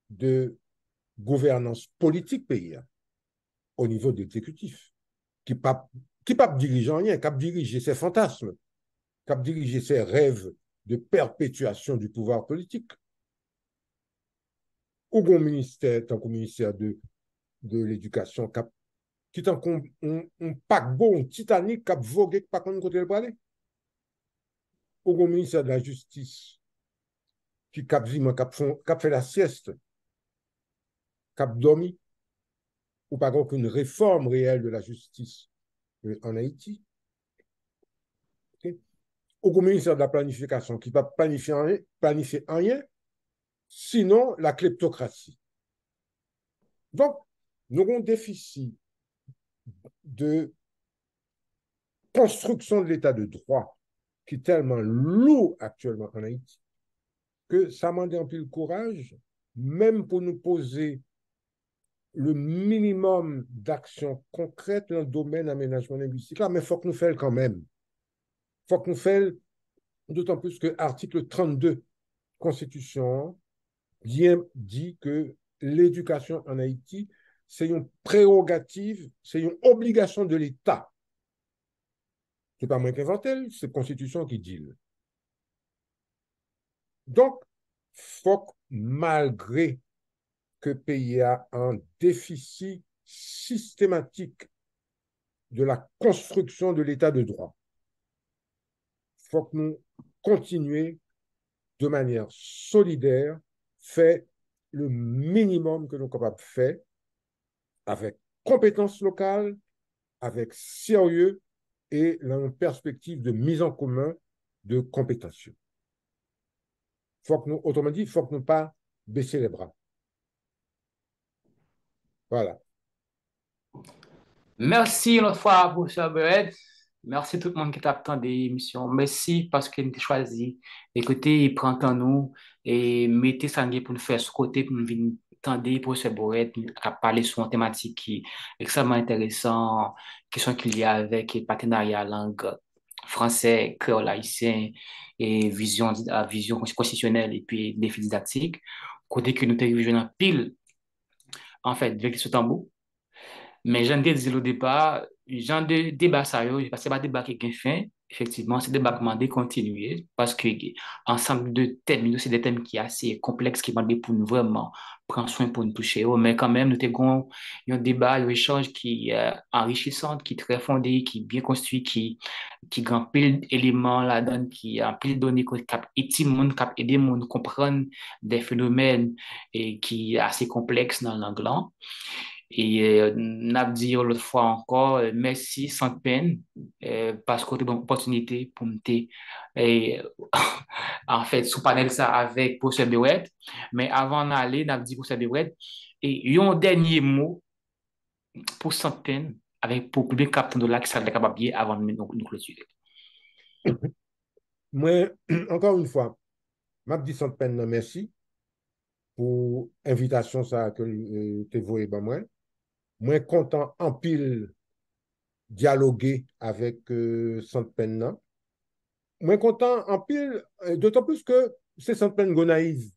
de gouvernance politique pays au niveau de l'exécutif, qui ne pas diriger rien, qui diriger ses fantasmes, qui diriger ses rêves de perpétuation du pouvoir politique. Ou un ministère, tant qu'au ministère de l'Éducation, qui est un paquebot, un Titanic, qui a vogué, pas qu'on côté le parler. Ou un ministère de la Justice, qui a fait la sieste, qui a dormi, ou pas qu'une réforme réelle de la justice en Haïti. Okay? Ou un ministère de la Planification, qui ne va planifier rien, sinon la kleptocratie. Donc, nous avons un déficit de construction de l'état de droit qui est tellement lourd actuellement en Haïti que ça m'a un peu le courage, même pour nous poser le minimum d'actions concrètes dans le domaine aménagement linguistique. Là, mais il faut que nous fassions quand même. Il faut que nous fassions, d'autant plus que l'article 32 Constitution bien dit que l'éducation en Haïti, c'est une prérogative, c'est une obligation de l'État. Ce n'est pas moi qui invente, c'est la Constitution qui dit. Donc, faut que, malgré que le pays a un déficit systématique de la construction de l'état de droit, il faut que nous continuions de manière solidaire, faire le minimum que nous sommes capables de faire avec compétences locales, avec sérieux et dans une perspective de mise en commun de compétences. Faut que nous, autrement dit, il faut que nous ne pas baisser les bras. Voilà. Merci une autre fois, professeur Bered. Merci tout le monde qui t'a attendu l'émission. Merci parce que tu as choisi. Écoutez, prends en nous et mettez ça pour nous faire ce côté pour nous venir tendre professeur Bered à parler sur une thématique qui est extrêmement intéressante, question qu'il y a avec le partenariat langue français, créole haïtien et vision constitutionnelle et puis défi didactique. Côté que nous t'avons en pile, en fait, avec ce tambour. Mais j'en ai dit au départ, j'en de débat ça, parce que c'est pas débat qui est fin. Effectivement, c'est des débarquement de continuer parce que ensemble de thèmes, c'est des thèmes qui sont assez complexes, qui demandent pour nous vraiment prendre soin pour nous toucher. Mais quand même, nous avons un débat, un échange qui est enrichissant, qui est très fondé, qui est bien construit, qui a pile d'éléments là-dedans, qui a pile de données qui cap aider monde, cap aider monde comprendre des phénomènes et qui est assez complexe dans l'anglais. Et n'a dit l'autre fois encore, merci sans peine, parce que tu as une opportunité pour me et, en fait, sous panel ça avec Professeur Bewet. Mais avant d'aller, n'a dit Professeur Bewet, et un dernier mot pour sans peine, avec pour public captain de là qui serait capable bien avant de nous clôturer. Moi, encore une fois, m'a dit sans peine, non, merci pour l'invitation ça que tu voué ben moi. Moi, content en pile dialoguer avec sans peine. Non. Moi, content en pile, d'autant plus que c'est sans peine Gonaïve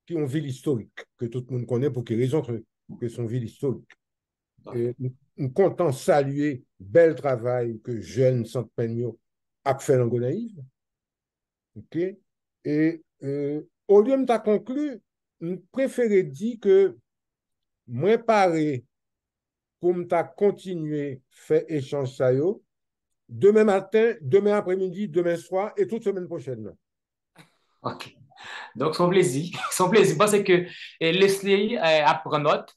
qui ont une ville historique, que tout le monde connaît pour quelle raison que son ville historique. Et nous comptons saluer le bel travail que jeune Centre Peño a fait en Gonaïve. OK? Et au lieu de ta conclu, je préférais dire que moi, paré pour me continuer à faire échange ça yo, demain matin, demain après-midi, demain soir et toute semaine prochaine. OK. Donc, son plaisir, son plaisir, parce que Leslie apprend note,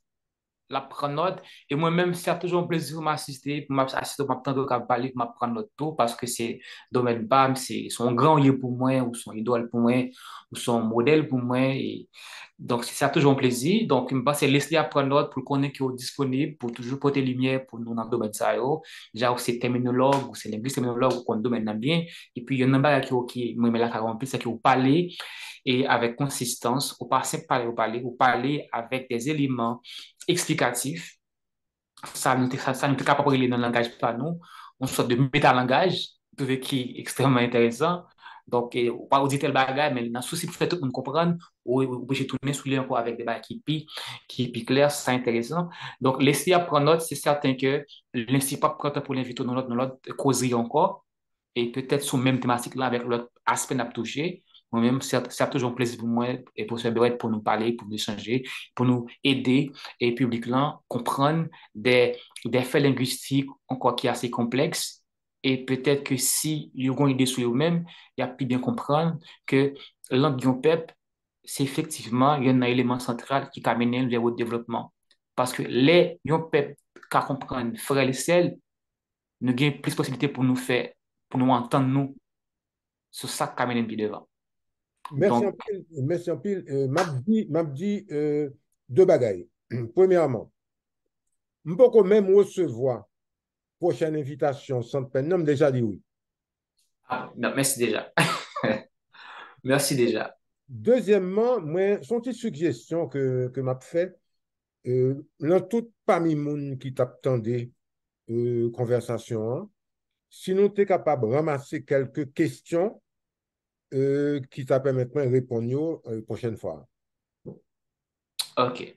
la prendre note. Et moi-même, c'est toujours un plaisir pour m'assister, pour m'assister, pour m'attendre à parler, pour m'apprendre notre tour, parce que c'est domaine BAM, c'est son grand lieu pour moi, ou son idole pour moi, ou son modèle pour moi. Et donc, c'est toujours un plaisir. Donc, je me pense que Leslie à prendre note pour connaître qui est disponible, pour toujours porter lumière pour nous dans le domaine ça. Déjà, c'est terminologue, ou c'est linguiste terminologue, ou qu'on domaine bien. Et puis, il y a un nombre qui moi, mais la 40 c'est qu'il faut parler et avec consistance, ou pas simple parler, ou parler avec des éléments explicatif, ça nous est capable de dans le langage par nous, une sorte de métalangage, qui est extrêmement intéressant. Donc, pas dire tel bagage, mais dans le souci pour faire tout le monde comprendre, ou obligé de tourner sous les encore avec des bagages qui est clair, c'est intéressant. Donc, laisser apprendre note, c'est certain que l'institut pas prêt pour l'inviter dans notre causerie encore, et peut-être sur même thématique là avec l'autre aspect n'a touché. Moi-même, c'est toujours un plaisir pour moi et pour ce Berouet pour nous parler, pour nous échanger, pour nous aider et public là comprendre des faits linguistiques encore qui sont assez complexes. Et peut-être que si ils ont une idée sur eux-mêmes, il y a plus bien comprendre que langue du peuple, c'est effectivement un élément central qui amène vers le développement. Parce que les peuple qui comprennent frère et sel, nous avons plus de possibilités pour nous entendre, nous, sur ça qui amène bien devant. Merci en Donc, pile. Merci en pile. M'a dit deux bagailles. Premièrement, je peux quand même recevoir prochaine invitation sans peine. Non, déjà dit oui. non, merci déjà. Merci déjà. Deuxièmement, moi, son petite suggestion que m'a fait, dans tout parmi monde qui t'attendait conversation, hein, si nous sommes capables de ramasser quelques questions qui t'a permettre de répondre la prochaine fois. OK.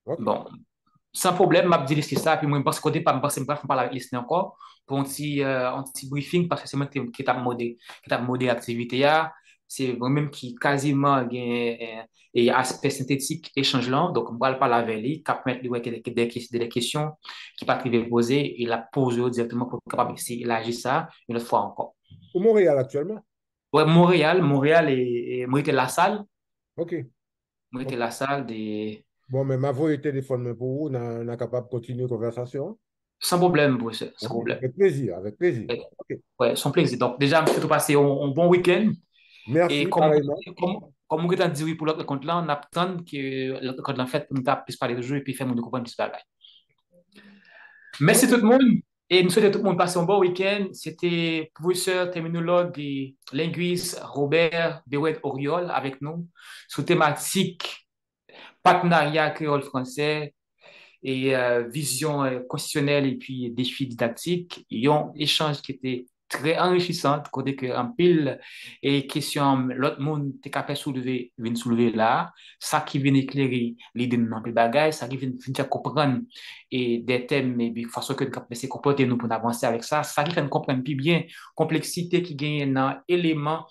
OK? Bon, sans problème, m'a dit ça, puis moi, je pense que pas parler avec Lisney encore pour un petit briefing, parce que c'est moi qui t'a modé l'activité. C'est moi-même qui quasiment et aspect synthétique échange là. Donc, on va parler avec lui, qui mettre des questions qui pas privé poser et la pose directement pour capable élargir ça une autre fois encore. Au Montréal actuellement? Ouais, Montréal et moi, j'étais la salle. OK. Moi, j'étais OK. la salle des. Bon, mais ma voix est téléphone pour vous, on est capable de continuer la conversation. Sans problème, professeur, sans OK. problème. Avec plaisir, avec plaisir. Ouais, OK. ouais, son plaisir. Donc, déjà, je vais passer un bon week-end. Et Merci, pareillement. comme on dit oui pour l'autre compte là, on attend que l'autre compte là fait pour nous puisse parler de jeu et puis faire nous comprendre plus de bagaille. Merci OK. tout le monde. Et nous souhaitons tout le monde passer un bon week-end. C'était professeur, terminologue et linguiste Robert Bewet Oriol avec nous sous thématique partenariat créole-français et vision constitutionnelle et puis défis didactiques. Et un échange qui était très enrichissante, côté que en pile et question l'autre monde t'es capable de soulever, vient soulever là, ça qui vient éclairer l'idée de nos bagages, ça qui vient faire comprendre et des thèmes, mais de façon que nous capable de se comporter nous pour avancer avec ça qui fait nous comprendre plus bien complexité qui gagne dans éléments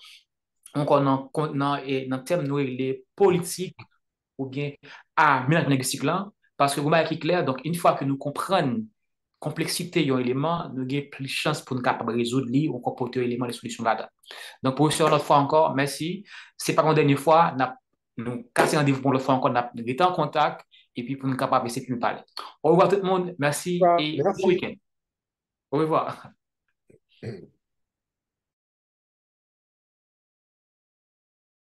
encore dans thème nous les politiques ou bien à mélange linguistique là, parce que vous m'avez qui clair, donc une fois que nous comprenons complexité d'un élément, nous avons plus de chance pour nous capables de résoudre ou comporter élément de solutions là-dedans. Donc, pour une autre fois encore, merci. C'est pas une dernière fois, nous casser rendez-vous pour l'autre fois encore, nous été en contact et puis pour nous capables de nous parler. Au revoir tout le monde, merci et bon Merci. week-end. Au revoir.